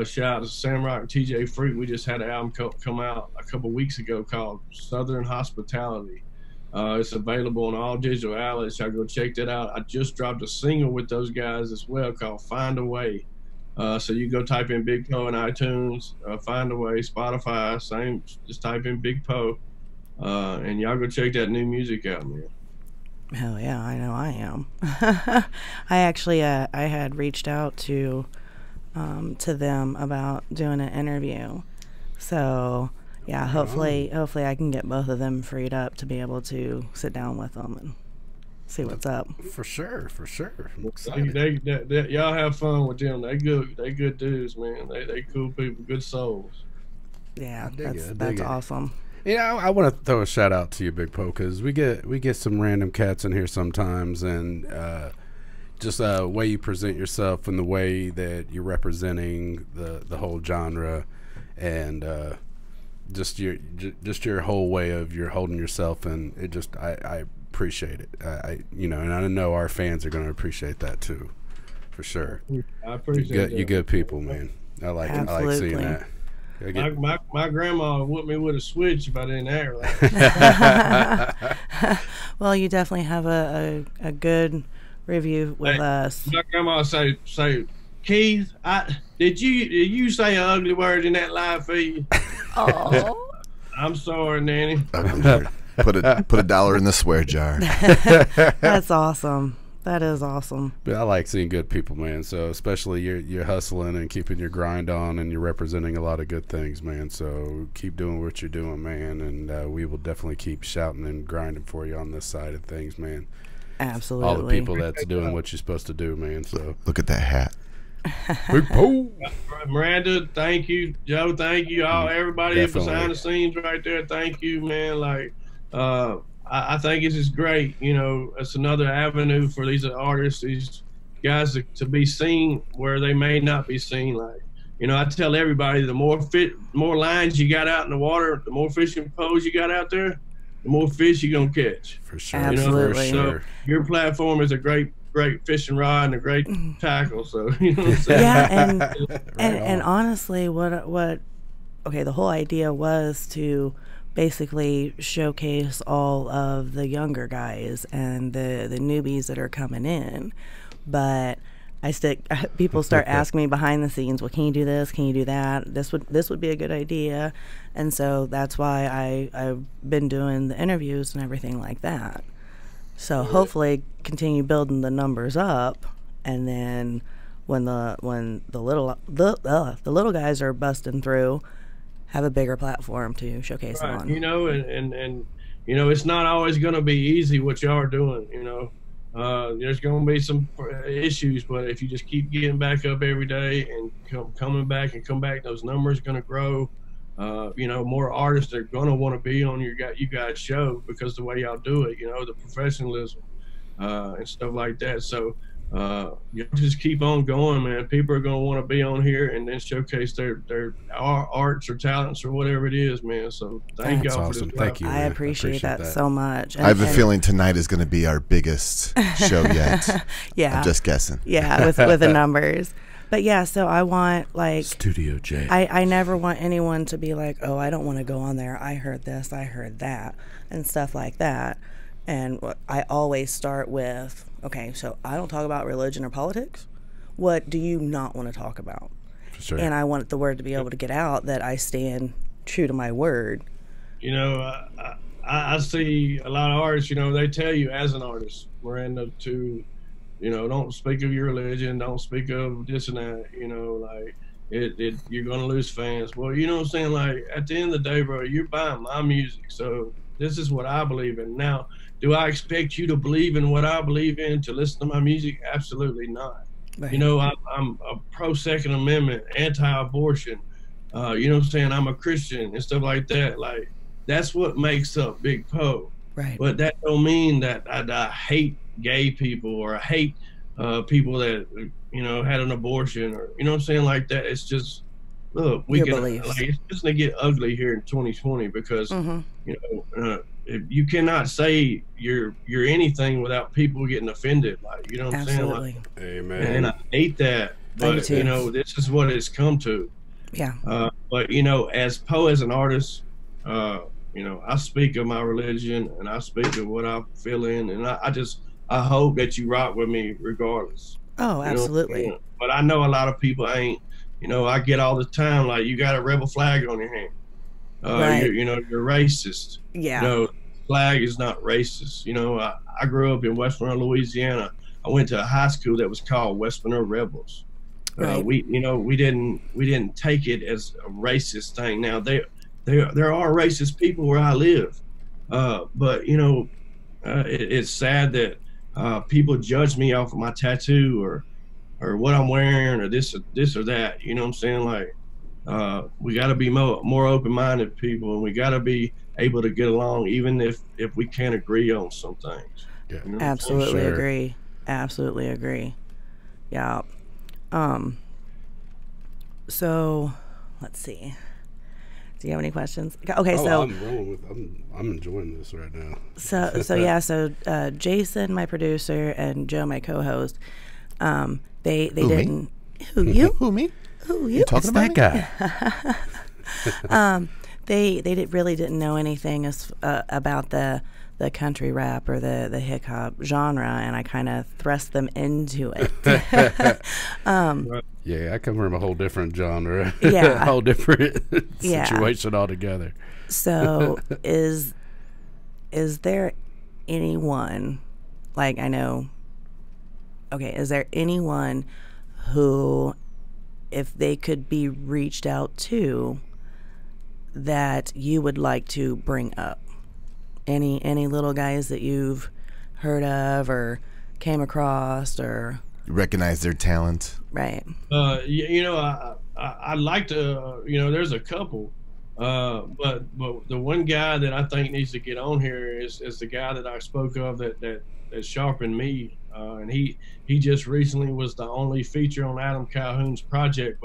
Shout out to Sam Rock and TJ Freak. We just had an album come out a couple weeks ago called Southern Hospitality. It's available on all digital outlets. Y'all go check that out. I just dropped a single with those guys as well called Find a Way. So you go type in Big Po in iTunes, Find a Way, Spotify, same, just type in Big Po, and y'all go check that new music out, man. Hell yeah, I know I am. I actually I had reached out to them about doing an interview. So yeah, hopefully I can get both of them freed up to be able to sit down with them and see what's up. For sure. I'm excited. Y'all have fun with them. They good dudes, man. They cool people, good souls. Yeah, that's awesome. Yeah, I want to throw a shout out to you, Big Po, because we get some random cats in here sometimes, and just the way you present yourself and the way that you're representing the whole genre, and just your whole way of you're holding yourself, and it just I appreciate it. And I know our fans are going to appreciate that too, for sure. I appreciate you good people, man. I like seeing that. My grandma whooped me with a switch if I didn't act right. Well, you definitely have a good review with us. My grandma say Keith, did you say an ugly word in that live feed? Oh. I'm sorry, Nanny. Put a dollar in the swear jar. That's awesome. That is awesome. But I like seeing good people, man. So especially you're hustling and keeping your grind on, and you're representing a lot of good things, man. So keep doing what you're doing, man, and we will definitely keep shouting and grinding for you on this side of things, man. Absolutely. All the people that's doing what you're supposed to do, man. So Look at that hat. Big Poe. Miranda, thank you. Joe, thank you. Everybody Definitely. behind the scenes right there, thank you, man. Like, I think it's just great. You know, it's another avenue for these artists, these guys to be seen where they may not be seen. Like, you know, I tell everybody, the more lines you got out in the water, the more fishing poles you got out there, the more fish you're gonna catch. For sure. Absolutely. You know, for sure. So your platform is a great fishing rod and a great tackle. So you know what I'm saying? Yeah, and honestly, what okay, the whole idea was to basically showcase all of the younger guys and the newbies that are coming in, but people start asking me behind the scenes, well, can you do this, can you do that, this would be a good idea, and so that's why I've been doing the interviews and everything like that. So hopefully continue building the numbers up, and then when the little guys are busting through, have a bigger platform to showcase them on. You know, and you know, it's not always going to be easy what y'all are doing. You know, there's going to be some issues, but if you just keep getting back up every day and coming back, those numbers are going to grow. You know, more artists are going to want to be on you guys show because the way y'all do it. You know, the professionalism and stuff like that. So. You just keep on going, man. People are going to want to be on here and then showcase their arts or talents or whatever it is, man. So thank y'all for this. Thank you, I man. appreciate that so much. I have a feeling tonight is going to be our biggest show yet. Yeah. I'm just guessing. Yeah, with the numbers. But yeah, so I want, like, Studio J. I never want anyone to be like, oh, I don't want to go on there. I heard this, I heard that, and stuff like that. And I always start with, okay, so I don't talk about religion or politics. What do you not want to talk about? For sure. And I want the word to be able to get out that I stand true to my word. You know, I see a lot of artists, you know, they tell you as an artist, Miranda, to, you know, don't speak of your religion, don't speak of this and that, you know, like, you're going to lose fans. Well, you know what I'm saying? Like, at the end of the day, bro, you're buying my music, so this is what I believe in. Now, do I expect you to believe in what I believe in, to listen to my music? Absolutely not. Right. You know, I'm a pro-Second Amendment, anti-abortion. You know what I'm saying? I'm a Christian and stuff like that. Like, that's what makes up Big Poe. Right. But that don't mean that I hate gay people or I hate people that, you know, had an abortion or, you know what I'm saying, like that. It's just, look, Your beliefs. like, it's just going to get ugly here in 2020 because, you know, you cannot say you're anything without people getting offended. Like, you know what I'm saying? Like, Amen. and I hate that. But, you know, this is what it's come to. Yeah. But, you know, as Poe, as an artist, you know, I speak of my religion and I speak of what I feel in. And I hope that you rock with me regardless. Oh, absolutely. You know, but I know a lot of people ain't. You know, I get all the time, like, you got a rebel flag on your hand. Right. You're racist. Yeah. You know, flag is not racist. You know, I grew up in West Monroe, Louisiana. I went to a high school that was called West Monroe Rebels. Right. We didn't take it as a racist thing. Now there are racist people where I live, but you know, it's sad that people judge me off of my tattoo or what I'm wearing or this or that. You know what I'm saying? Like, we got to be more open-minded people, and we got to be able to get along, even if we can't agree on some things. Yeah. You know? Absolutely Sure. agree. Absolutely agree. Yeah. So, let's see. Do you have any questions? Okay, so I'm enjoying this right now. So Jason, my producer, and Joe, my co-host, they didn't. Who you? Who me? Who you? You talking about That guy. They really didn't know anything about the country rap or the hip hop genre, and I kind of thrust them into it. Yeah, I come from a whole different genre. Yeah. A whole different Yeah. situation altogether. So is there anyone, like, I know, okay, is there anyone who, if they could be reached out to, that you would like to bring up? Any little guys that you've heard of or came across, or You recognize their talent. right? I'd like to. There's a couple, but the one guy that I think needs to get on here is the guy that I spoke of that sharpened me, and he just recently was the only feature on Adam Calhoun's project,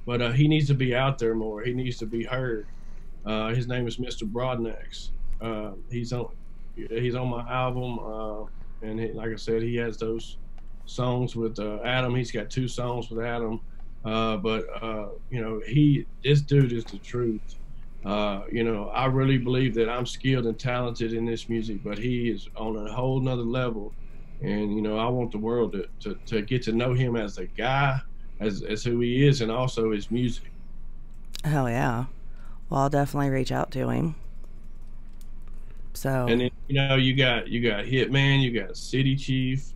but he needs to be out there more. He needs to be heard. His name is Mr. Broadnax. He's on my album, and like I said, he has those songs with Adam. He's got 2 songs with Adam, this dude is the truth. I really believe that I'm skilled and talented in this music, but he is on a whole nother level, and I want the world to get to know him as a guy, as who he is, and also his music. Hell yeah. Well, I'll definitely reach out to him. So, And then you got Hitman, you got City Chief.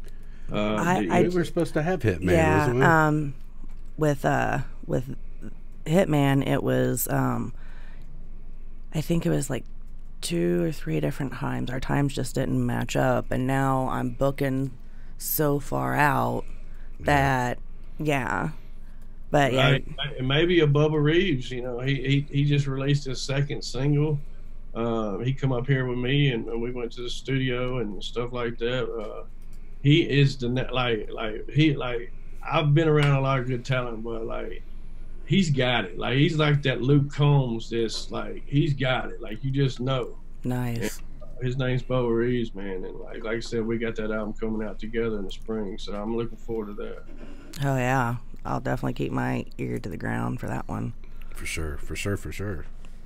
We were supposed to have Hitman, wasn't we? yeah. With Hitman, it was I think it was like 2 or 3 different times. Our times just didn't match up, and now I'm booking so far out that But yeah, and maybe a Bubba Reeves. He just released his 2nd single. He come up here with me, and we went to the studio and stuff like that. He is I've been around a lot of good talent, but he's got it. He's like that Luke Combs. He's got it. You just know. nice. And his name's Bubba Reeves, man. And like I said, we got that album coming out together in the spring, so I'm looking forward to that. Oh yeah, I'll definitely keep my ear to the ground for that one. For sure.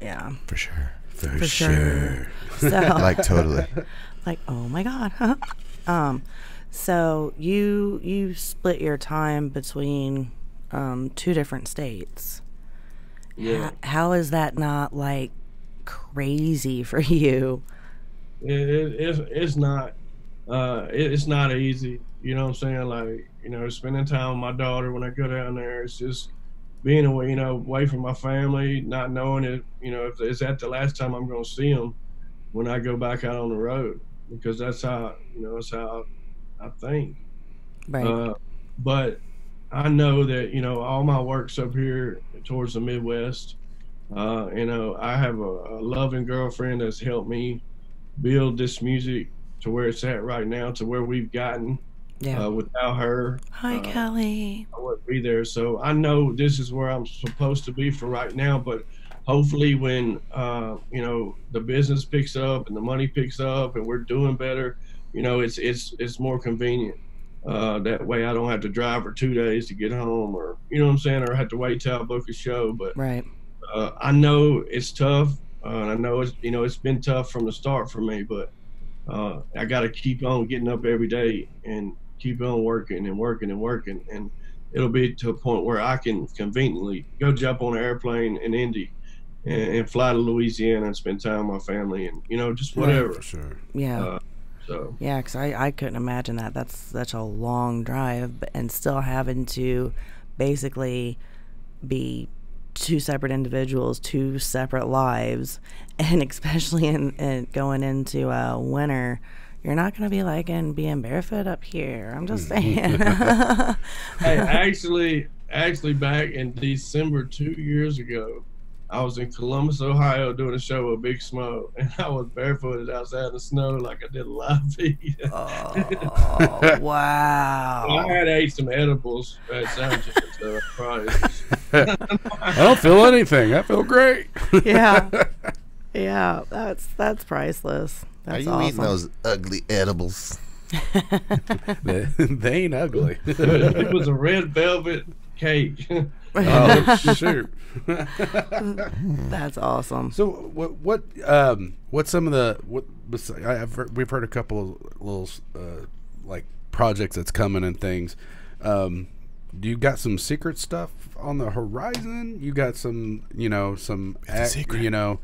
Yeah, For sure. for sure. So, Totally. oh my god. So you split your time between 2 different states. Yeah. How is that not crazy for you? It's not easy. You know what I'm saying? Spending time with my daughter when I go down there. It's just being away from my family, not knowing if is that the last time I'm going to see them when I go back out on the road, because that's how I think. Right. But I know that all my work's up here towards the Midwest. I have a loving girlfriend that's helped me build this music to where it's at right now, to where we've gotten. Yeah. Without her, Hi, Kelly. I wouldn't be there. So I know this is where I'm supposed to be for right now. But hopefully, when the business picks up and the money picks up and we're doing better, it's more convenient. That way, I don't have to drive for 2 days to get home, or what I'm saying, or have to wait till I book a show. But Right. I know it's tough. And I know it's been tough from the start for me. But I got to keep on getting up every day and keep on working, and it'll be to a point where I can conveniently go jump on an airplane in Indy and fly to Louisiana and spend time with my family, and just whatever. For sure. Yeah. So Yeah, because I couldn't imagine that. That's such a long drive, and still having to basically be 2 separate individuals, 2 separate lives, and especially in going into winter, you're not going to be liking being barefoot up here. I'm just saying. hey, actually, back in December 2 years ago, I was in Columbus, Ohio, doing a show with Big Smoke, and I was barefooted outside in the snow like I did a live feed. Oh, wow. I had ate some edibles at Soundcheck, so probably. I don't feel anything. I feel great. Yeah. Yeah, that's priceless. That's Are you awesome. eating those ugly edibles? They ain't ugly. It was a red velvet cake. Oh, shoot. That's awesome. So what's some of the we've heard a couple of little projects that's coming and things. do you got some secret stuff on the horizon? You got some, you know, some secret. you know,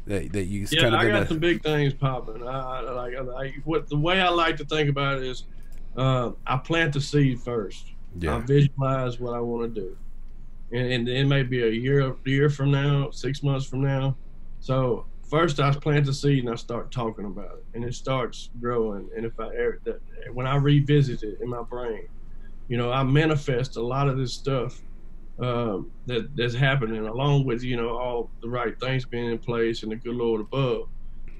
that you Yeah, kind of I got some big things popping. What the way I like to think about it is, I plant the seed first. Yeah. I visualize what I want to do, and it may be a year from now, 6 months from now. So first, I plant the seed and I start talking about it, and it starts growing. And when I revisit it in my brain, you know, I manifest a lot of this stuff that's happening, along with, you know, all the right things being in place and the good Lord above.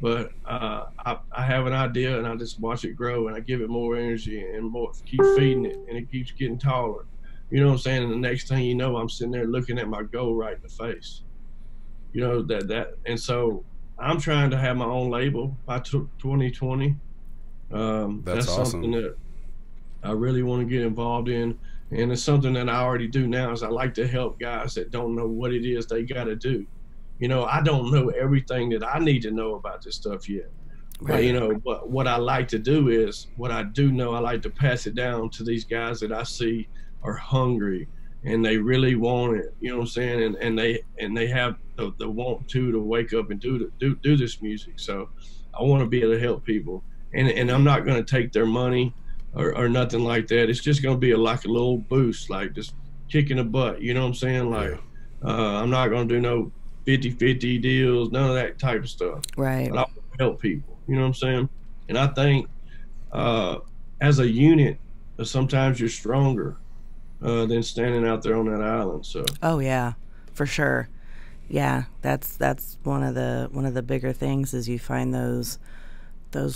But I have an idea, and I just watch it grow, and I give it more energy and more, keep feeding it, and it keeps getting taller. You know what I'm saying? And the next thing you know, I'm sitting there looking at my goal right in the face. You know, and so I'm trying to have my own label by 2020. That's awesome. Something that I really want to get involved in, and it's something that I already do now. Is I like to help guys that don't know what it is they got to do. You know, I don't know everything that I need to know about this stuff yet. Right. But, you know, but what I like to do is, what I do know, I like to pass it down to these guys that I see are hungry and they really want it. You know what I'm saying? And they have the want to wake up and do this music. So I want to be able to help people, and I'm not going to take their money or nothing like that. It's just going to be like a little boost, like just kicking the butt. You know what I'm saying? Like, I'm not going to do no 50-50 deals, none of that type of stuff. Right. But I want to help people. You know what I'm saying? And I think as a unit, sometimes you're stronger than standing out there on that island. So. Oh yeah, for sure. Yeah, that's one of the bigger things is you find those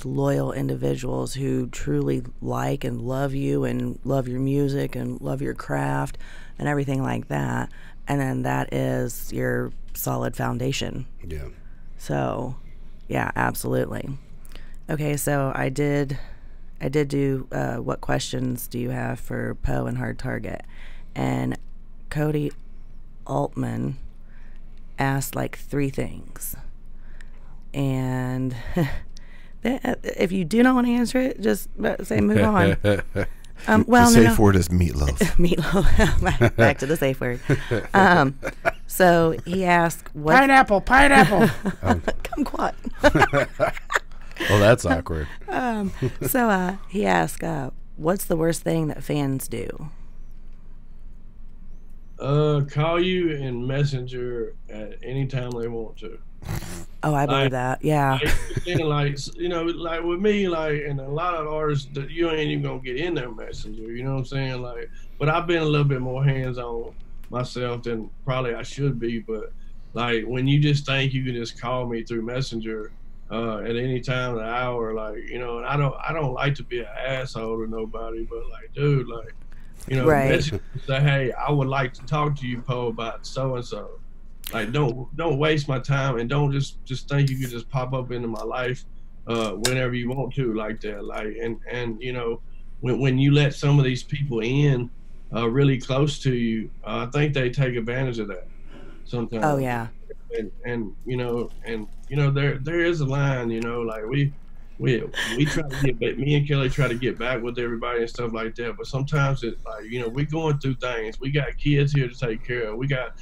loyal individuals who truly like and love you and love your music and love your craft and everything like that. And then that is your solid foundation. Yeah. So, yeah, absolutely. Okay, so I did do what questions do you have for Poe and Hard Target, and Cody Altman asked like 3 things, and if you do not want to answer it, just say move on. Well, the safe word is meatloaf. Meatloaf. Back to the safe word. So he asked, what Pineapple. Kumquat. Oh, that's awkward. So he asked, what's the worst thing that fans do? Call you in Messenger at any time they want to. Oh, I believe that. Yeah. Like, you know, like with me, like, and a lot of artists that you ain't even gonna get in their Messenger. You know what I'm saying? Like, but I've been a little bit more hands-on myself than probably I should be. But like, when you just think you can just call me through Messenger at any time of the hour, like, you know, and I don't like to be an asshole to nobody, but like, dude, like, you know, right. Messenger say, hey, I would like to talk to you, Poe, about so and so. Like, don't waste my time, and don't just think you can just pop up into my life whenever you want to, like that. Like, and you know, when you let some of these people in really close to you, I think they take advantage of that sometimes. Oh yeah. And you know, there is a line, you know, like we try to get back, me and Kelly try to get back with everybody and stuff like that, but sometimes it's like, you know, we're going through things. We got kids here to take care of. We got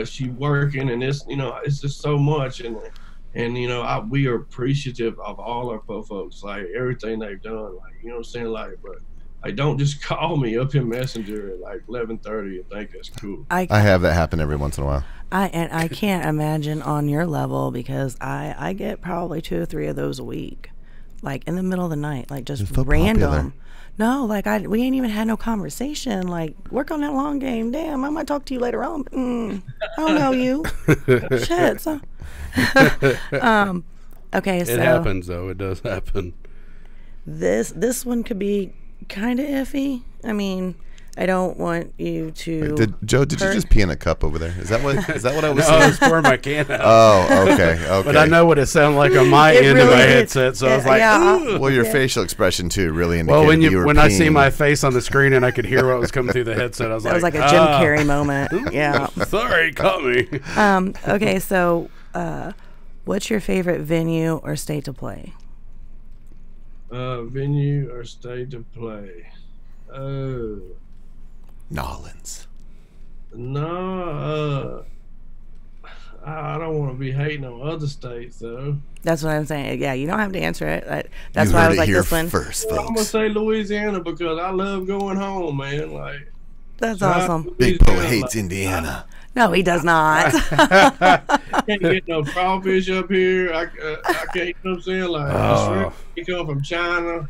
she working, and it's, you know, it's just so much, and you know, we are appreciative of all our folks, like everything they've done, like, you know what I'm saying, like, but like, don't just call me up in Messenger at like 11:30 and think that's cool. I have that happen every once in a while. I can't imagine on your level, because I get probably 2 or 3 of those a week, like in the middle of the night, like just so random. Popular. No, like we ain't even had no conversation. Like, work on that long game. Damn, I might talk to you later on. But, I don't know you. Shit. So. Okay, so it happens though. It does happen. This one could be kind of iffy. I mean, I don't want you to. Wait, Joe, did you just pee in a cup over there? Is that what I was No, saying? I was pouring my can out. Oh, okay. But I know what it sounded like on my end of my headset, so I was like, yeah. Well, your facial expression too really indicated well, you were when I peeing. see my face on the screen and I could hear what was coming through the headset, I was That like, was like a Jim Carrey moment. Yeah. Sorry, caught me. Okay, so what's your favorite venue or state to play? Venue or state to play? Nolans. No, I don't want to be hating on other states though. That's what I'm saying. Yeah, you don't have to answer it. That's You why I heard was it like here this one. first, I'm gonna folks. say Louisiana because I love going home, man. Like That's shout out awesome. to Big Poe Louisiana, hates Indiana. No, he does not. Can't get no crawfish up here. I can't. You know what I'm saying? Like the shrimp, they come from China.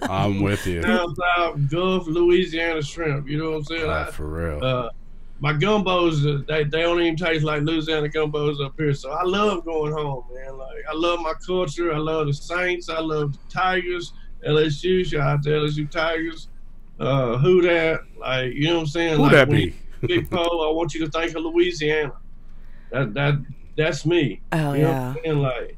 I'm with you. Down south, Gulf, Louisiana shrimp. You know what I'm saying? For real. My gumbos, they don't even taste like Louisiana gumbos up here. So I love going home, man. Like I love my culture. I love the Saints. I love the Tigers. LSU, shout out to LSU Tigers. Who that? Like you know what I'm saying? Who like, that be? Big Poe, I want you to think of Louisiana. That's me. Oh you know yeah. what I'm saying? Like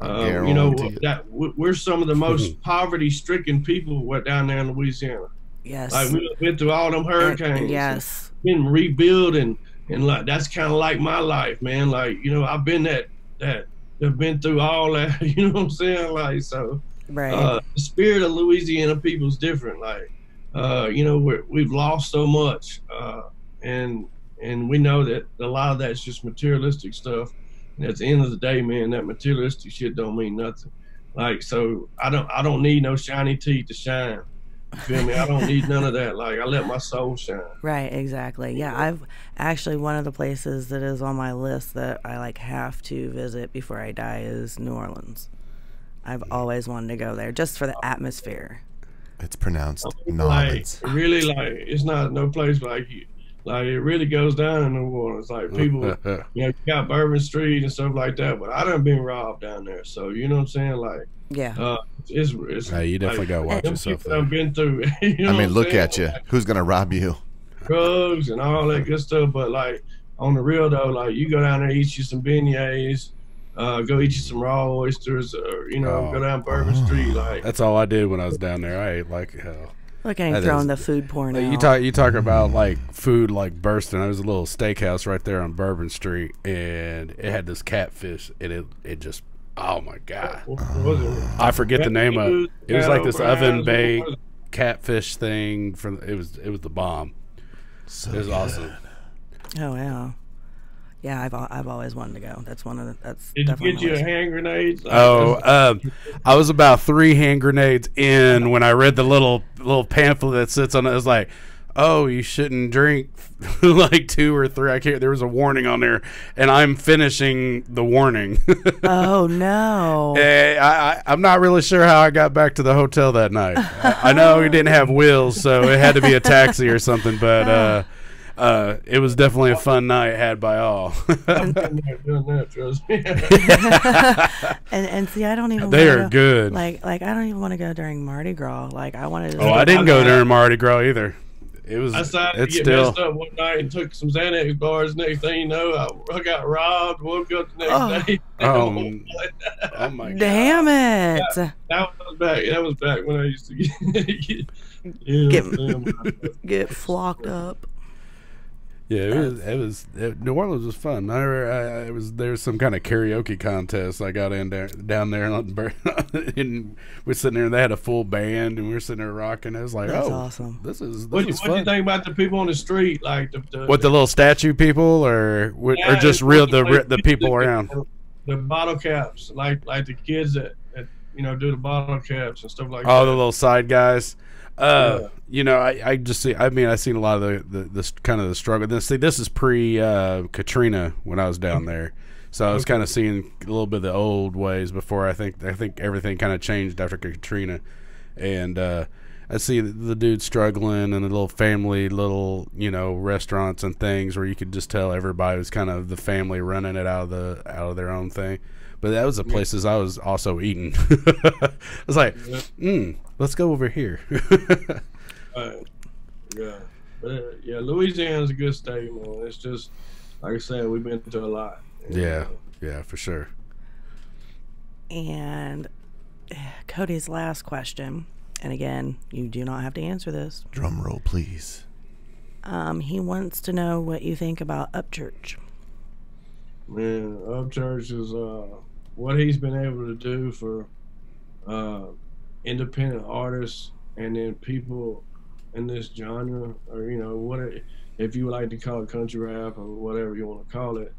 guarantee you know it. that we're some of the most poverty-stricken people down there in Louisiana. Yes. Like we've been through all them hurricanes. Yes. Been rebuilding and like that's kind of like my life, man. Like you know, I've been that have been through all that. You know what I'm saying? Like so, Right. the spirit of Louisiana people is different. Like you know, we've lost so much, and we know that a lot of that's just materialistic stuff. And at the end of the day, man, that materialistic shit don't mean nothing. Like so, I don't need no shiny teeth to shine. You feel me? I don't need none of that. Like I let my soul shine. Right, exactly. Yeah, I've actually one of the places that is on my list that I like have to visit before I die is New Orleans. I've always wanted to go there just for the atmosphere. It's pronounced Like Nolans. really, like it's not no place like you. Like it really goes down in New Orleans. Like people, you know, you got Bourbon Street and stuff like that. But I done been robbed down there, so you know what I'm saying. Like, Yeah. it's You definitely like, gotta watch them yourself people there. I've been through. You know I what mean, I'm look saying? at you. Who's gonna rob you? Drugs and all that good stuff. But like on the real though, like you go down there, eat you some beignets, go eat you some raw oysters, or you know, go down Bourbon Street. Like That's all I did when I was down there. I ate like hell. Look at him That throwing is- the food porn Like, out. you talk about like food like bursting. There was a little steakhouse right there on Bourbon Street, and it had this catfish, and it just oh my god, what was it? I forget the name of it. It was like this Cattle oven fries, baked what was catfish thing from it was the bomb. So It was awesome. Oh yeah. Yeah, I've always wanted to go. That's one of the. That's Did you definitely get on you my a list. hand grenade? I was about 3 hand grenades in when I read the little pamphlet that sits on it. It was like, oh, you shouldn't drink like 2 or 3. I can't. There was a warning on there, and I'm finishing the warning. Oh no. I'm not really sure how I got back to the hotel that night. I know we didn't have wheels, so it had to be a taxi or something. But it was definitely a fun night had by all. I've been there doing that, trust me. And see, I don't even. They wanna are go, good. Like I don't even want to go during Mardi Gras. Like I wanted to. Oh, I didn't go during Mardi Gras either. It was. I decided It's to get still. messed up one night and took some Xanax bars. Next thing you know, I got robbed. Woke up the next day. Oh my god. Damn it! That was back when I used to Get flocked up. Yeah, New Orleans was fun. There was some kind of karaoke contest. I got in there down there, and we're sitting there, and they had a full band, and we were sitting there rocking. I was like, That's oh, awesome. this is What do you fun. think about the people on the street, like the What, the little statue people, or Yeah, just it's real like the people around? the bottle caps, like the kids that you know do the bottle caps and stuff like that. Oh, the little side guys. Yeah. You know, I just see. I mean, I seen a lot of the kind of the struggle. This is pre Katrina when I was down there, so I was kind of seeing a little bit of the old ways before. I think everything kind of changed after Katrina, and I see the dude struggling and the little family, restaurants and things where you could just tell everybody was kind of the family running it out of their own thing. But that was the places I was also eating. I was like, let's go over here. Yeah, but yeah, Louisiana's a good state, man. It's just like I said, we've been through a lot. Yeah, for sure. And Cody's last question, and again, you do not have to answer this. Drum roll, please. He wants to know what you think about Upchurch. Man, Upchurch is what he's been able to do for independent artists, and then people in this genre, or if you would like to call it country rap or whatever you want to call it,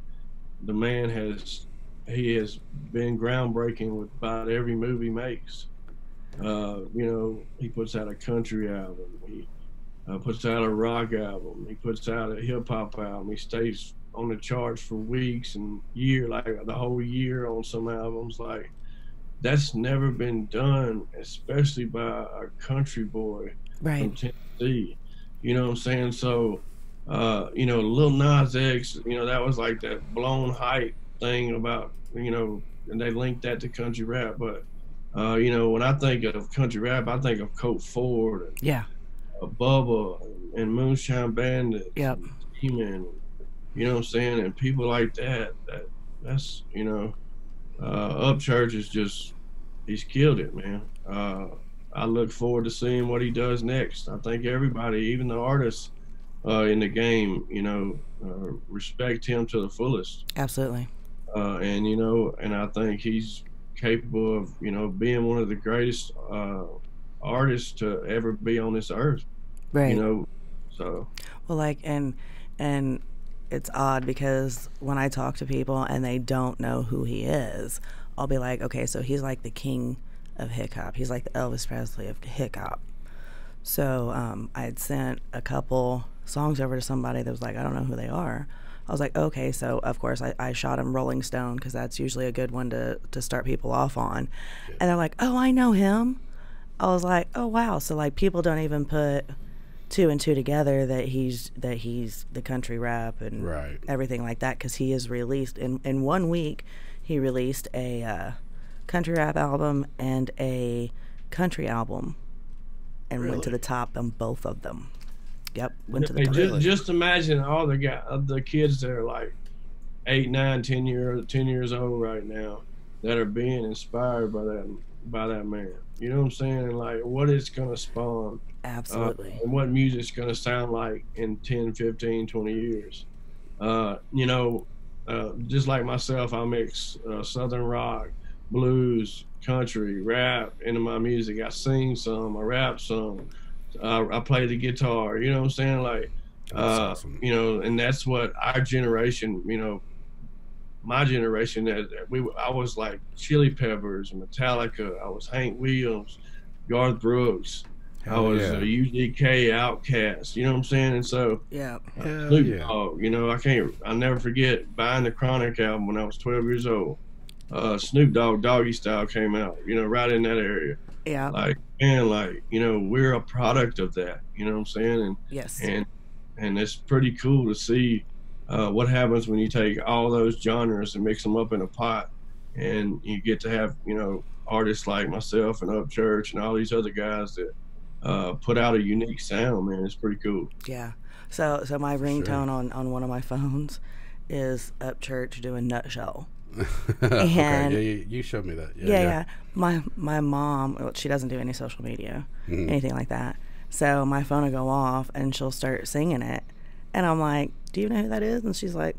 the man has been groundbreaking with about every move he makes. He puts out a country album, he puts out a rock album, he puts out a hip hop album, he stays on the charts for weeks and like the whole year on some albums. Like, that's never been done, especially by a country boy from Tennessee. You know what I'm saying? So, Lil Nas X, that was like that blown hype thing about, and they linked that to country rap. But, when I think of country rap, I think of Colt Ford and Bubba and Moonshine Bandit, and Demon, you know what I'm saying? And people like that's Upchurch is just, he's killed it, man. I look forward to seeing what he does next. I think everybody, even the artists in the game, respect him to the fullest. Absolutely. And I think he's capable of, being one of the greatest artists to ever be on this earth. Right. So. Well, like, and it's odd because when I talk to people and they don't know who he is, I'll be like, okay, so he's like the king of hip hop. He's like the Elvis Presley of hip hop. So I had sent a couple songs over to somebody that was like, I don't know who they are. I was like, okay, so of course I shot him Rolling Stone because that's usually a good one to start people off on. Yeah. And they're like, oh, I know him. I was like, oh, wow. So like people don't even put two and two together that he's the country rap and everything like that, because he is released in 1 week. He released a country rap album and a country album and went to the top on both of them. Yep, went to the top. Just imagine all the kids that are like 8, 9, 10 years old right now that are being inspired by that man. You know what I'm saying? And like what it's gonna spawn. Absolutely. And what music's gonna sound like in 10, 15, 20 years. Just like myself, I mix southern rock, blues, country, rap into my music. I sing some, I rap some, I play the guitar. You know what I'm saying? Like, awesome. And that's what our generation, my generation, I was like Chili Peppers, Metallica, I was Hank Williams, Garth Brooks, I was UGK, Outkast, you know what I'm saying? And so Snoop Dogg, I'll never forget buying the Chronic album when I was 12 years old. Snoop Dogg, Doggy Style came out, right in that area. Yeah. Like, man, we're a product of that, you know what I'm saying? And yes. And it's pretty cool to see what happens when you take all those genres and mix them up in a pot, and you get to have, artists like myself and Upchurch and all these other guys that put out a unique sound, man. It's pretty cool. Yeah. So my ringtone on one of my phones is Upchurch doing Nutshell. Okay, yeah, you showed me that. Yeah. My mom, well, she doesn't do any social media, anything like that. So my phone will go off and she'll start singing it, and I'm like, "Do you know who that is?" And she's like,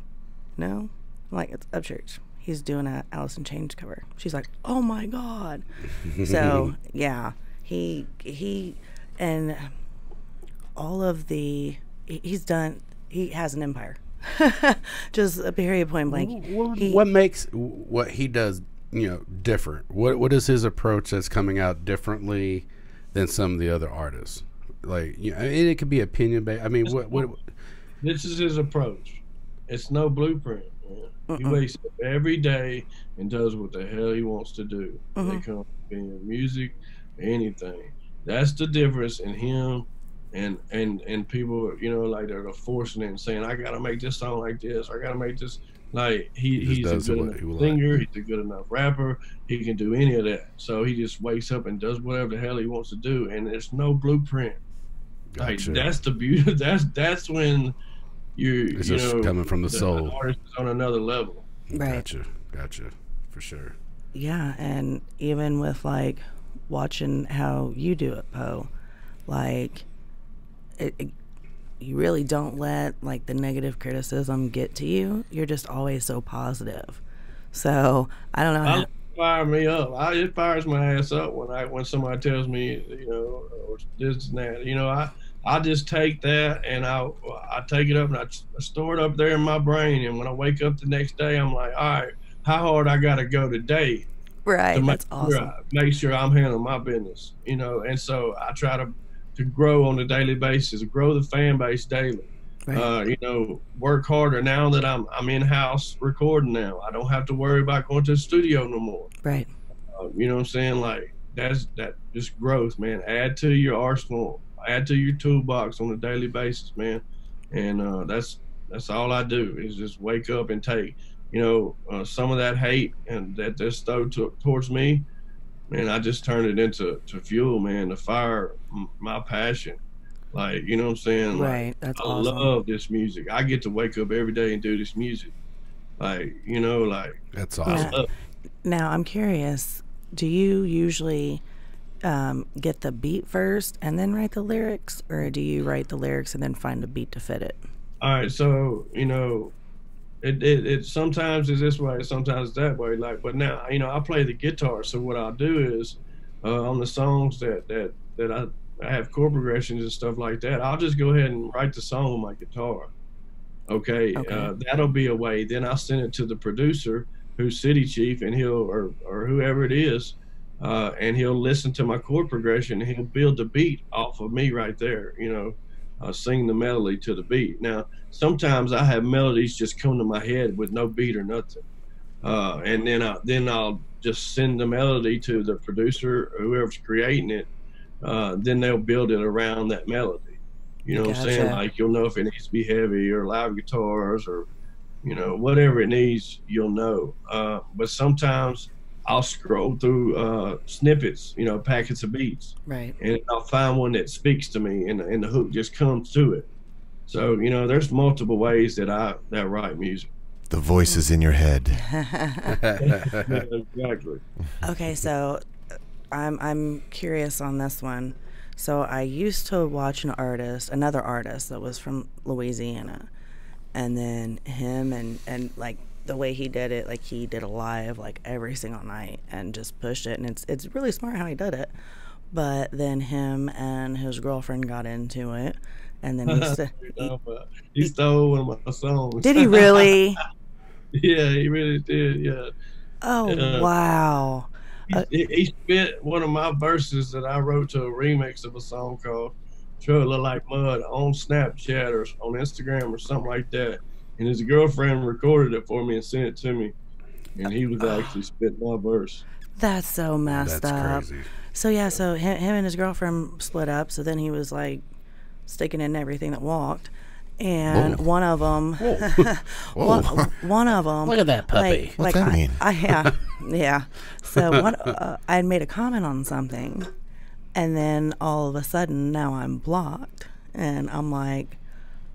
"No." I'm like, "It's Upchurch. He's doing a Alice in Chains cover." She's like, "Oh my God!" So yeah, he and all of the he has an empire. Just a period, point blank. What makes what he does, different? What is his approach that's coming out differently than some of the other artists? Like, it could be opinion based. I mean, what? This is his approach. It's no blueprint. Man. He wakes up every day and does what the hell he wants to do. When it comes to being music, anything. That's the difference in him and people, like they're forcing it and saying, I gotta make this song like this, I gotta make this. Like he's a good enough singer, he's a good enough rapper, he can do any of that. So he just wakes up and does whatever the hell he wants to do, and there's no blueprint. Gotcha. Like, that's the beauty. That's when it's just coming from the soul. The artist is on another level. Right. Gotcha, for sure. Yeah, and even with like watching how you do it, Poe, like you really don't let like the negative criticism get to you. You're just always so positive. So I don't know. It fires me up. It fires my ass up when somebody tells me, this and that. I just take that and I take it up and I store it up there in my brain. And when I wake up the next day, I'm like, all right, how hard I got to go today Right. to That's awesome. make sure I'm handling my business, you know. And so I try to grow on a daily basis, grow the fan base daily. Right. You know, work harder now that I'm in house recording now. I don't have to worry about going to the studio no more. Right. You know what I'm saying? Like that just growth, man. Add to your arsenal, add to your toolbox on a daily basis, man. And that's all I do is just wake up and take, you know, some of that hate and that they're stowed towards me, man. I just turn it into fuel, man, to fire my passion. Like, you know what I'm saying? Right. Like, That's I awesome. love this music. I get to wake up every day and do this music. Like, you know, like That's awesome. Now, I'm curious, do you usually get the beat first and then write the lyrics, or do you write the lyrics and then find a beat to fit it? all right, so you know, it sometimes is this way, sometimes that way. Like, but now, you know, I play the guitar, so what I'll do is on the songs that I have chord progressions and stuff like that, I'll just go ahead and write the song on my guitar. Okay. That'll be a way. Then I'll send it to the producer, who's City Chief, and he'll or whoever it is, and he'll listen to my chord progression and he'll build the beat off of me right there. You know, sing the melody to the beat. Now, sometimes I have melodies just come to my head with no beat or nothing, and then I'll just send the melody to the producer or whoever's creating it. Then they'll build it around that melody. You know what I'm saying? Like, you'll know if it needs to be heavy or live guitars or, you know, whatever it needs, you'll know. But sometimes I'll scroll through snippets, you know, packets of beats. Right. And I'll find one that speaks to me and the hook just comes to it. So, you know, there's multiple ways that I write music. The voice is in your head. Exactly. Okay, so I'm curious on this one. So I used to watch another artist that was from Louisiana, and then him and like the way he did it, like he did a live like every single night and just pushed it, and it's really smart how he did it. But then him and his girlfriend got into it, and then he stole one of my songs. Did he really? Yeah, he really did. Yeah. Oh wow. He spit one of my verses that I wrote to a remix of a song called "Sure Look Like Mud" on Snapchat or on Instagram or something like that. And his girlfriend recorded it for me and sent it to me. And he was actually spitting my verse. That's so messed up. Crazy. So yeah, so him and his girlfriend split up. So then he was like sticking in everything that walked. And one of them, one of them. Look at that puppy. What's that mean? Yeah. So I had made a comment on something, and then all of a sudden now I'm blocked, and I'm like,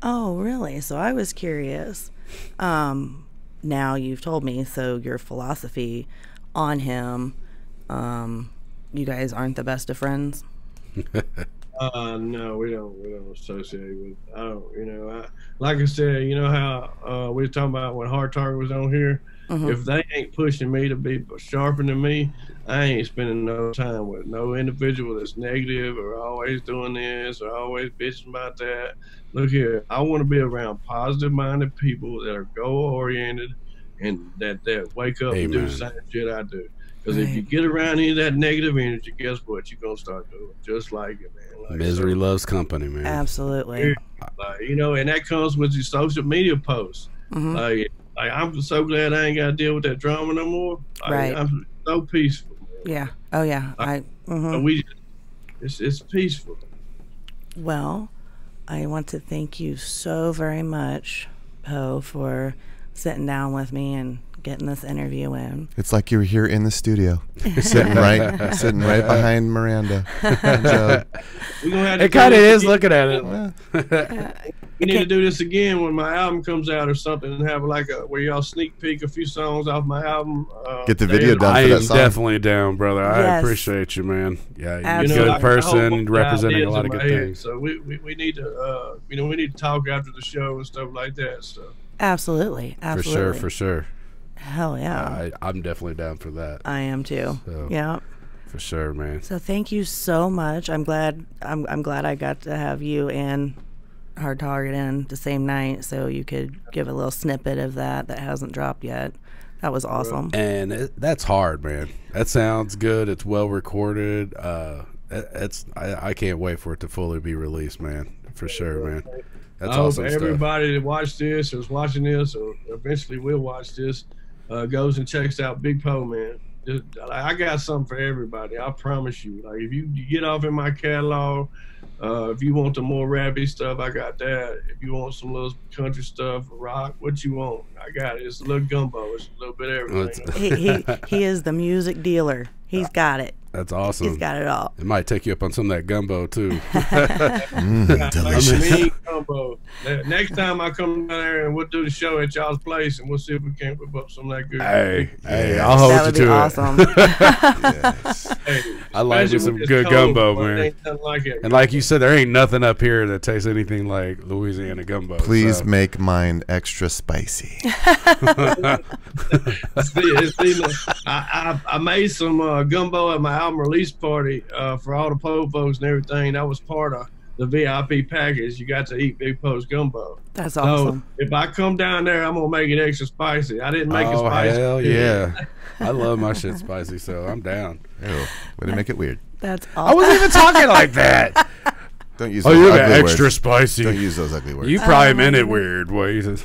oh really? So I was curious. Now you've told me. So your philosophy on him, you guys aren't the best of friends. No, we don't associate with. I don't, you know. Like I said, you know how we were talking about when Hard Target was on here. If they ain't pushing me to be sharper than me, I ain't spending no time with no individual that's negative or always doing this or always bitching about that. Look here, I want to be around positive-minded people that are goal-oriented and that wake up and do the same shit I do. Because if you get around any of that negative energy, guess what? You're going to start doing just like it, man. Like, Misery loves company, man. Absolutely. Like, you know, and that comes with your social media posts. Like, I'm so glad I ain't got to deal with that drama no more. Like, Right. I'm so peaceful, man. Yeah. Oh yeah. It's peaceful. Well, I want to thank you so very much, Poe, for sitting down with me and getting this interview in. It's like you were here in the studio, sitting right behind Miranda. It kind of is looking at it. We need to do this again when my album comes out or something, and have like where y'all sneak peek a few songs off my album. Get the video done I for that am song. definitely down, brother. I Yes. appreciate you, man. Yeah, you're Absolutely. a good person, representing a lot of good ideas in my head. things. So we need to we need to talk after the show and stuff like that. So Absolutely. For sure. Hell yeah. I'm definitely down for that. I am too. So. Yeah. For sure, man. So thank you so much. I'm glad I got to have you and Hard Target in the same night, so you could give a little snippet of that hasn't dropped yet. That was awesome. And that's hard, man. That sounds good. It's well recorded. I can't wait for it to fully be released, man. For sure, man. That's awesome stuff. Everybody that watched this or is watching this or eventually will watch this goes and checks out Big Po, man. I got something for everybody. I promise you. Like, if you get off in my catalog, if you want the more rappy stuff, I got that. If you want some little country stuff, rock, what you want, I got it. It's a little gumbo. It's a little bit of everything. He is the music dealer. He's got it. That's awesome. He's got it all. It might take you up on some of that gumbo too. Delicious. Mean gumbo. Next time I come down there and we'll do the show at y'all's place and we'll see if we can't whip up some of that good. Hey, I'll hold that you to awesome. it. Yes. Hey, I like some good gumbo, man. Ain't nothing like it. And like you said, there ain't nothing up here that tastes anything like Louisiana gumbo. Please make mine extra spicy. I made some gumbo at my album release party for all the Po folks and everything. That was part of the VIP package. You got to eat Big Po's gumbo. That's awesome. So if I come down there, I'm gonna make it extra spicy. I didn't make it spicy. Hell yeah. I love my shit spicy, so I'm down. Ew, way to make it weird. That's awesome. I wasn't even talking like that. Don't use you're ugly extra words. Spicy. Don't use those ugly words. You probably meant it weird ways.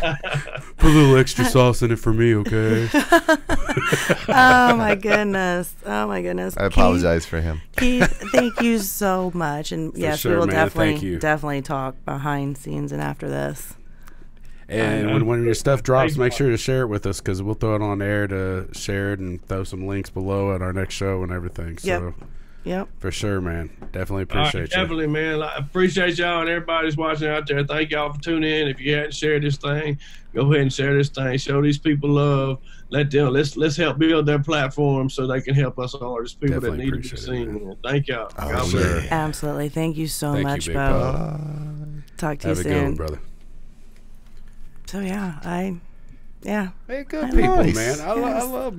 Put a little extra sauce in it for me, okay? Oh my goodness! Oh my goodness! I apologize for him. Keith, thank you so much, and yes, sure, we will man. definitely talk behind scenes and after this. And when your stuff drops, make sure to share it with us because we'll throw it on air to share it and throw some links below at our next show and everything. So. Yep. For sure, man. Definitely appreciate you. Definitely, man. I appreciate y'all and everybody's watching out there. Thank y'all for tuning in. If you hadn't shared this thing, go ahead and share this thing. Show these people love. Let them. Let's help build their platform so they can help us artists, people Definitely that need to be seen. Thank y'all. Oh, sure. Absolutely. Thank you so much, Big Bo. Talk to you soon. Have a good one, brother. So Hey, good I people, nice. man. I love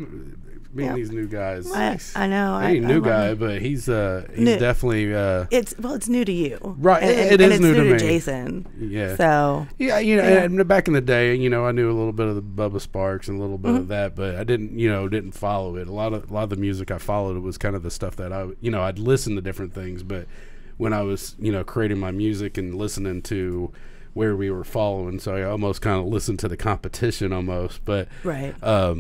meeting these new guys. I know. He ain't new guy, but he's definitely. It's new to you, right? And it's it's new to me. Jason. Yeah. So and back in the day, I knew a little bit of the Bubba Sparks and a little bit of that, but I didn't follow it. A lot of the music I followed was kind of the stuff that I'd listen to different things, but when I was creating my music and listening to where we were following, so I almost kind of listened to the competition almost, but right. I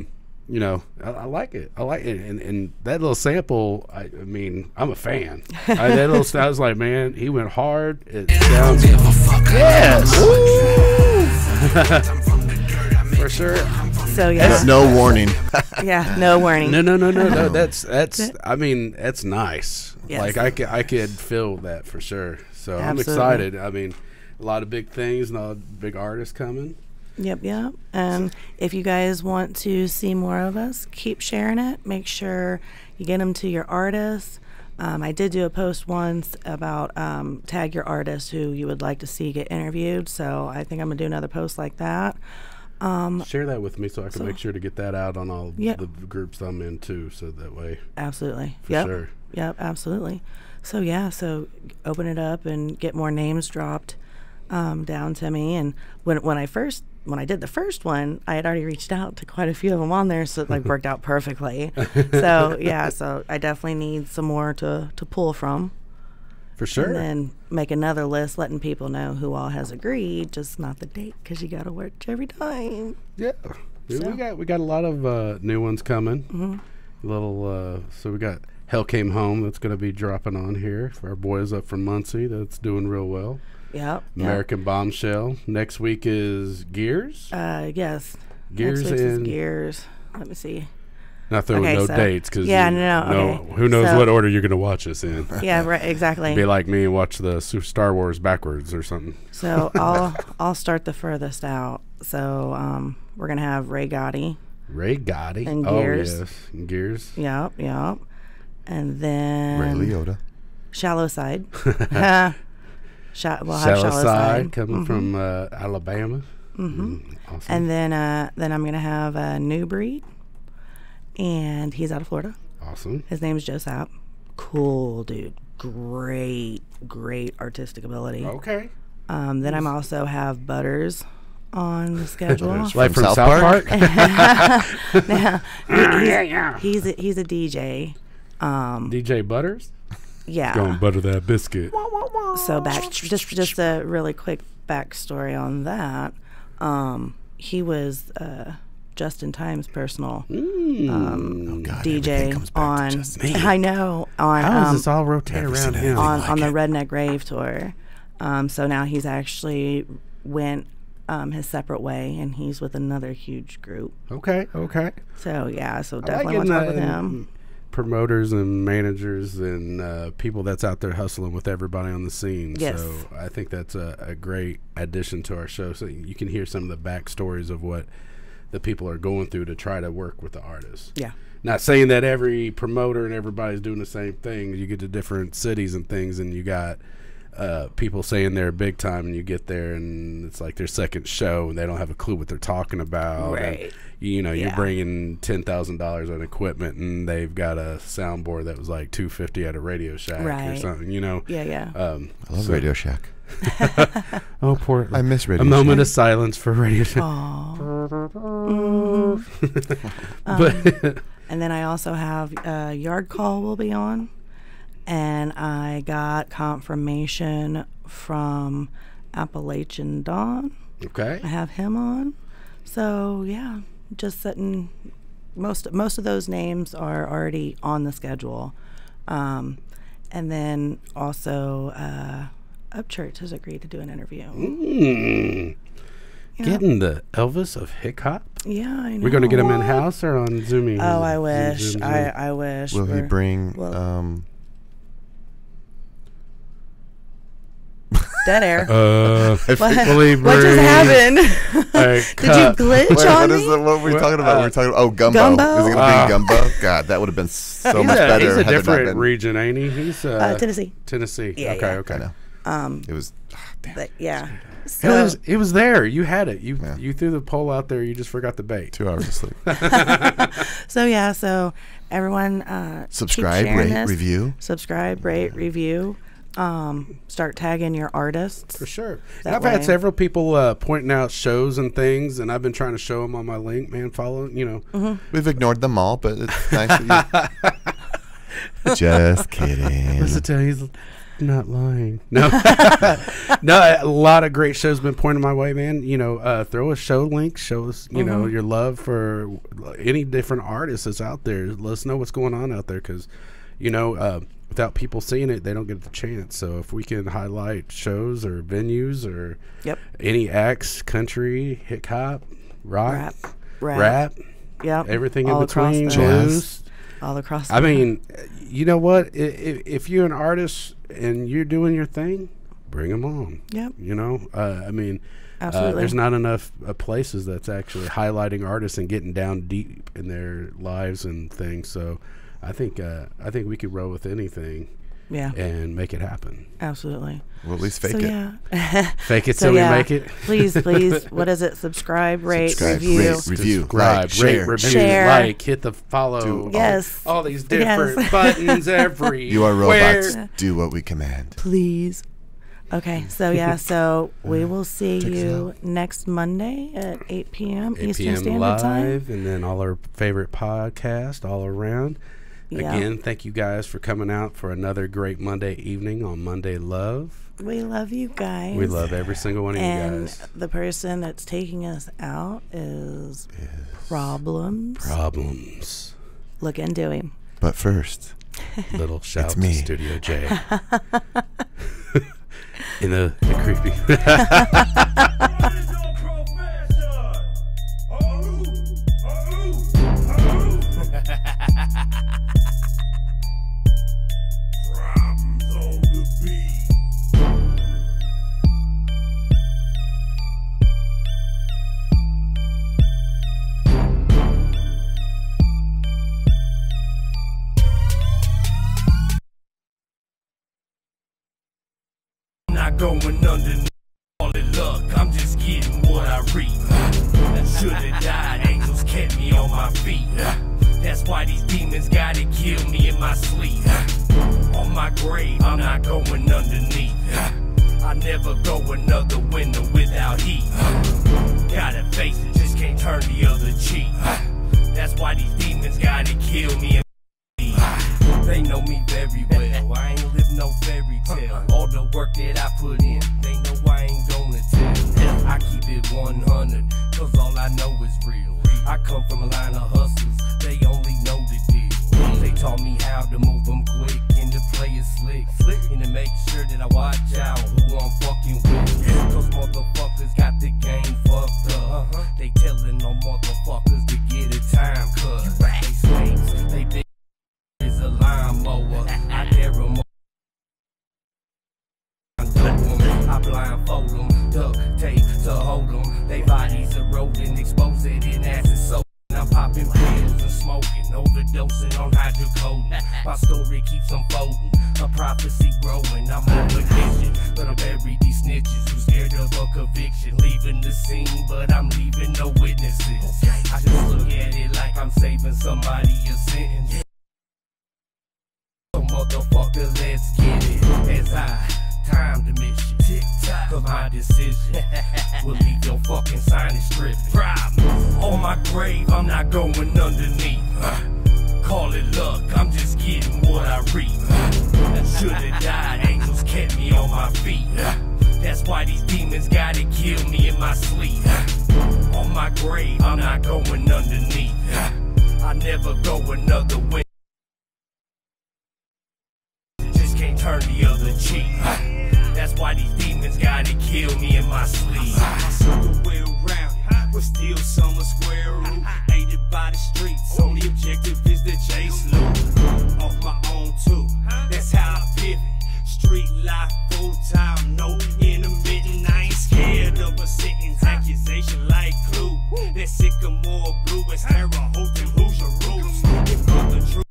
like it. I like it, and that little sample. I mean, I'm a fan. I was like, man, he went hard. It sounds yes, for sure. So yeah, no warning. Yeah, no warning. No. That's. I mean, that's nice. Yes. Like I could feel that for sure. So Absolutely. I'm excited. I mean, a lot of big things and a lot of big artists coming. Yep. If you guys want to see more of us, keep sharing it. Make sure you get them to your artists. I did do a post once about tag your artists who you would like to see get interviewed. So I think I'm going to do another post like that. Share that with me so I can make sure to get that out on all the groups I'm in too, so that way. Absolutely. For sure. Yep, absolutely. So so open it up and get more names dropped down to me. And when I did the first one, I had already reached out to quite a few of them on there, so it worked out perfectly. So I definitely need some more to pull from. For sure. And then make another list letting people know who all has agreed, just not the date, because you got to work every time. Yeah. So. We got a lot of new ones coming. Mm-hmm. So we got Hell Came Home that's going to be dropping on here for our boys up from Muncie. That's doing real well. Yep. American Bombshell. Next week is Gears. Yes. Gears Next week is and Gears. Let me see. Not throwing dates because okay. Who knows what order you're going to watch us in? Yeah, right. Exactly. Be like me and watch the Star Wars backwards or something. So I'll start the furthest out. So we're gonna have Ray Gotti. And Gears. Oh yes, and Gears. Yep. And then Ray Liotta. Shallow Side. We'll have Shallow Side coming from Alabama. Mm-hmm. Awesome. And then I'm gonna have New Breed, and he's out of Florida. Awesome. His name's Joe Kemp. Cool dude. Great artistic ability. Okay. Then I also have Butters on the schedule. Like from South Park? He's a DJ. DJ Butters? Yeah. Go and butter that biscuit. So just a really quick backstory on that. He was Justin Time's personal DJ on. I know on. How does this all rotate around him? On the Redneck Rave tour. So now he's actually went his separate way, and he's with another huge group. Okay. So yeah, so definitely want to talk with him. Promoters and managers and people that's out there hustling with everybody on the scene. Yes. So I think that's a great addition to our show. So you can hear some of the backstories of what the people are going through to try to work with the artists. Yeah. Not saying that every promoter and everybody's doing the same thing. You get to different cities and things, and you got people saying they're big time, and you get there and it's like their second show and they don't have a clue what they're talking about. Right. And, you're bringing $10,000 on equipment and they've got a soundboard that was like $250 at a Radio Shack or something, Yeah. I love Radio Shack. Oh, poor. I miss Radio Shack. A moment of silence for Radio Shack. And then I also have Yard Call will be on. And I got confirmation from Appalachian Dawn. Okay. I have him on. So yeah, just sitting. Most of those names are already on the schedule. And then also Upchurch has agreed to do an interview. Getting the Elvis of hip hop. Yeah, I know. We're going to get him in house or on Zooming? Oh, I wish. Zoom. I wish. Will he bring? Dead air. What just happened? Did you glitch on me? What were we talking about? We were talking about gumbo. Gumbo? Is he gonna bring gumbo? God, that would have been so much better. He's a had it not different been- region, ain't he? He's Tennessee. Tennessee. Yeah, okay, yeah. okay. I know. It was. Damn. But yeah. So, It was there. You had it. You threw the pole out there. You just forgot the bait. 2 hours of sleep. so everyone Subscribe, keep sharing rate, this. review. Subscribe, rate, review. Start tagging your artists. For sure. That And I've had way. several people pointing out shows and things, and I've been trying to show them on my link. Man, follow. We've ignored them all, but it's nice that you. Just kidding. Listen to he's not lying. No, no. A lot of great shows been pointed my way, man. Throw a show link. Show us, your love for any different artists that's out there. Let us know what's going on out there, because, without people seeing it, they don't get the chance. So if we can highlight shows or venues or any acts, country, hip hop, rock, rap, everything all in between, across blues. all across the I mean, you know what? If you're an artist and you're doing your thing, bring them on. Yep. I mean, Absolutely. there's not enough places that's actually highlighting artists and getting down deep in their lives and things. So I think we could roll with anything. Yeah. And make it happen. Absolutely. Well, at least fake it. Yeah. Fake it till we make it. Please. What is it? Subscribe, rate, Subscribe, review. rate, review, Subscribe, like, share, review, share. like, hit the follow. Yes. All these different buttons everywhere. You are robots. Do what we command. Please. Okay, so we will see you next Monday at 8 p.m. 8 Eastern p.m. Standard live, Time. and then all our favorite podcast all around. Yeah. Again, thank you guys for coming out for another great Monday evening on Monday Love. We love you guys. We love every single one of you guys. And the person that's taking us out is Problems. Look into him. But first, Little shout It's to me. Studio J. In the creepy. Not going under all the luck, I'm just getting what I read. Should've died, angels kept me on my feet. That's why these demons gotta kill me in my sleep. On my grave, I'm not going underneath. I never go another winter without heat. Gotta face it, just can't turn the other cheek. That's why these demons gotta kill me in my sleep. They know me very well, I ain't live no fairy tale. All the work that I put in, they know I ain't gonna tell. I keep it 100, cause all I know is real. I come from a line of hustlers, they only know the deal. They taught me how to move them quick and to play it slick. And to make sure that I watch out who I'm fucking with. Cause motherfuckers got the game fucked up. They telling them motherfuckers to get a time cut. They snakes, they think is a lawnmower. I dare them. I blindfold them, duct tape to hold them. They bodies eroding, exposed it in acid soap. I'm popping pills and smoking, overdosing on hydrocodone. My story keeps unfolding, a prophecy growing. I'm on vacation, but I'm buried these snitches who scared of a conviction. Leaving the scene, but I'm leaving no witnesses. I just look at it like I'm saving somebody a sentence. So motherfucker, let's get it. As I time to miss you, tick tock, cause my decision will leave your fucking signage stripping. Problem on my grave, I'm not going underneath. Call it luck, I'm just getting what I reap. Should've died, angels kept me on my feet. That's why these demons gotta kill me in my sleep. On my grave, I'm not going underneath. I never go another way. Just can't turn the other cheek. That's why these demons gotta kill me in my sleep. My circle way around it, but still summer square root. Aided by the streets, only objective is the chase loop. Off my own too, that's how I pivot. Street life full time, no intermittent. I ain't scared of a sentence, accusation like clue. That sycamore blue is Terre Haute, who's your roots? If I'm the truth,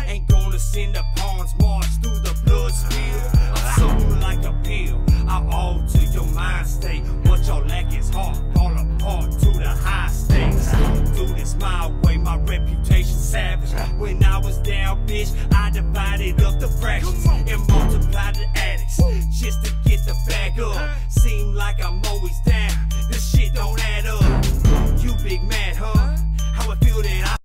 ain't gonna send the pawns march through the blood spill. I'm sold like a pill, I alter your mind state. What y'all lack is heart, fall apart to the high stakes. Do this my way, my reputation savage. When I was down, bitch, I divided up the fractions and multiplied the addicts just to get the bag up. Seem like I'm always down, this shit don't add up. You big mad, huh? How I feel that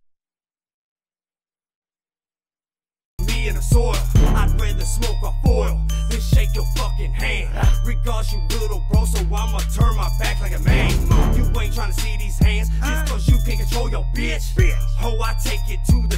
in the soil, I'd rather smoke a foil than shake your fucking hand. Regards you little bro, so I'ma turn my back like a man. You ain't trying to see these hands just cause you can't control your bitch. Ho, I take it to the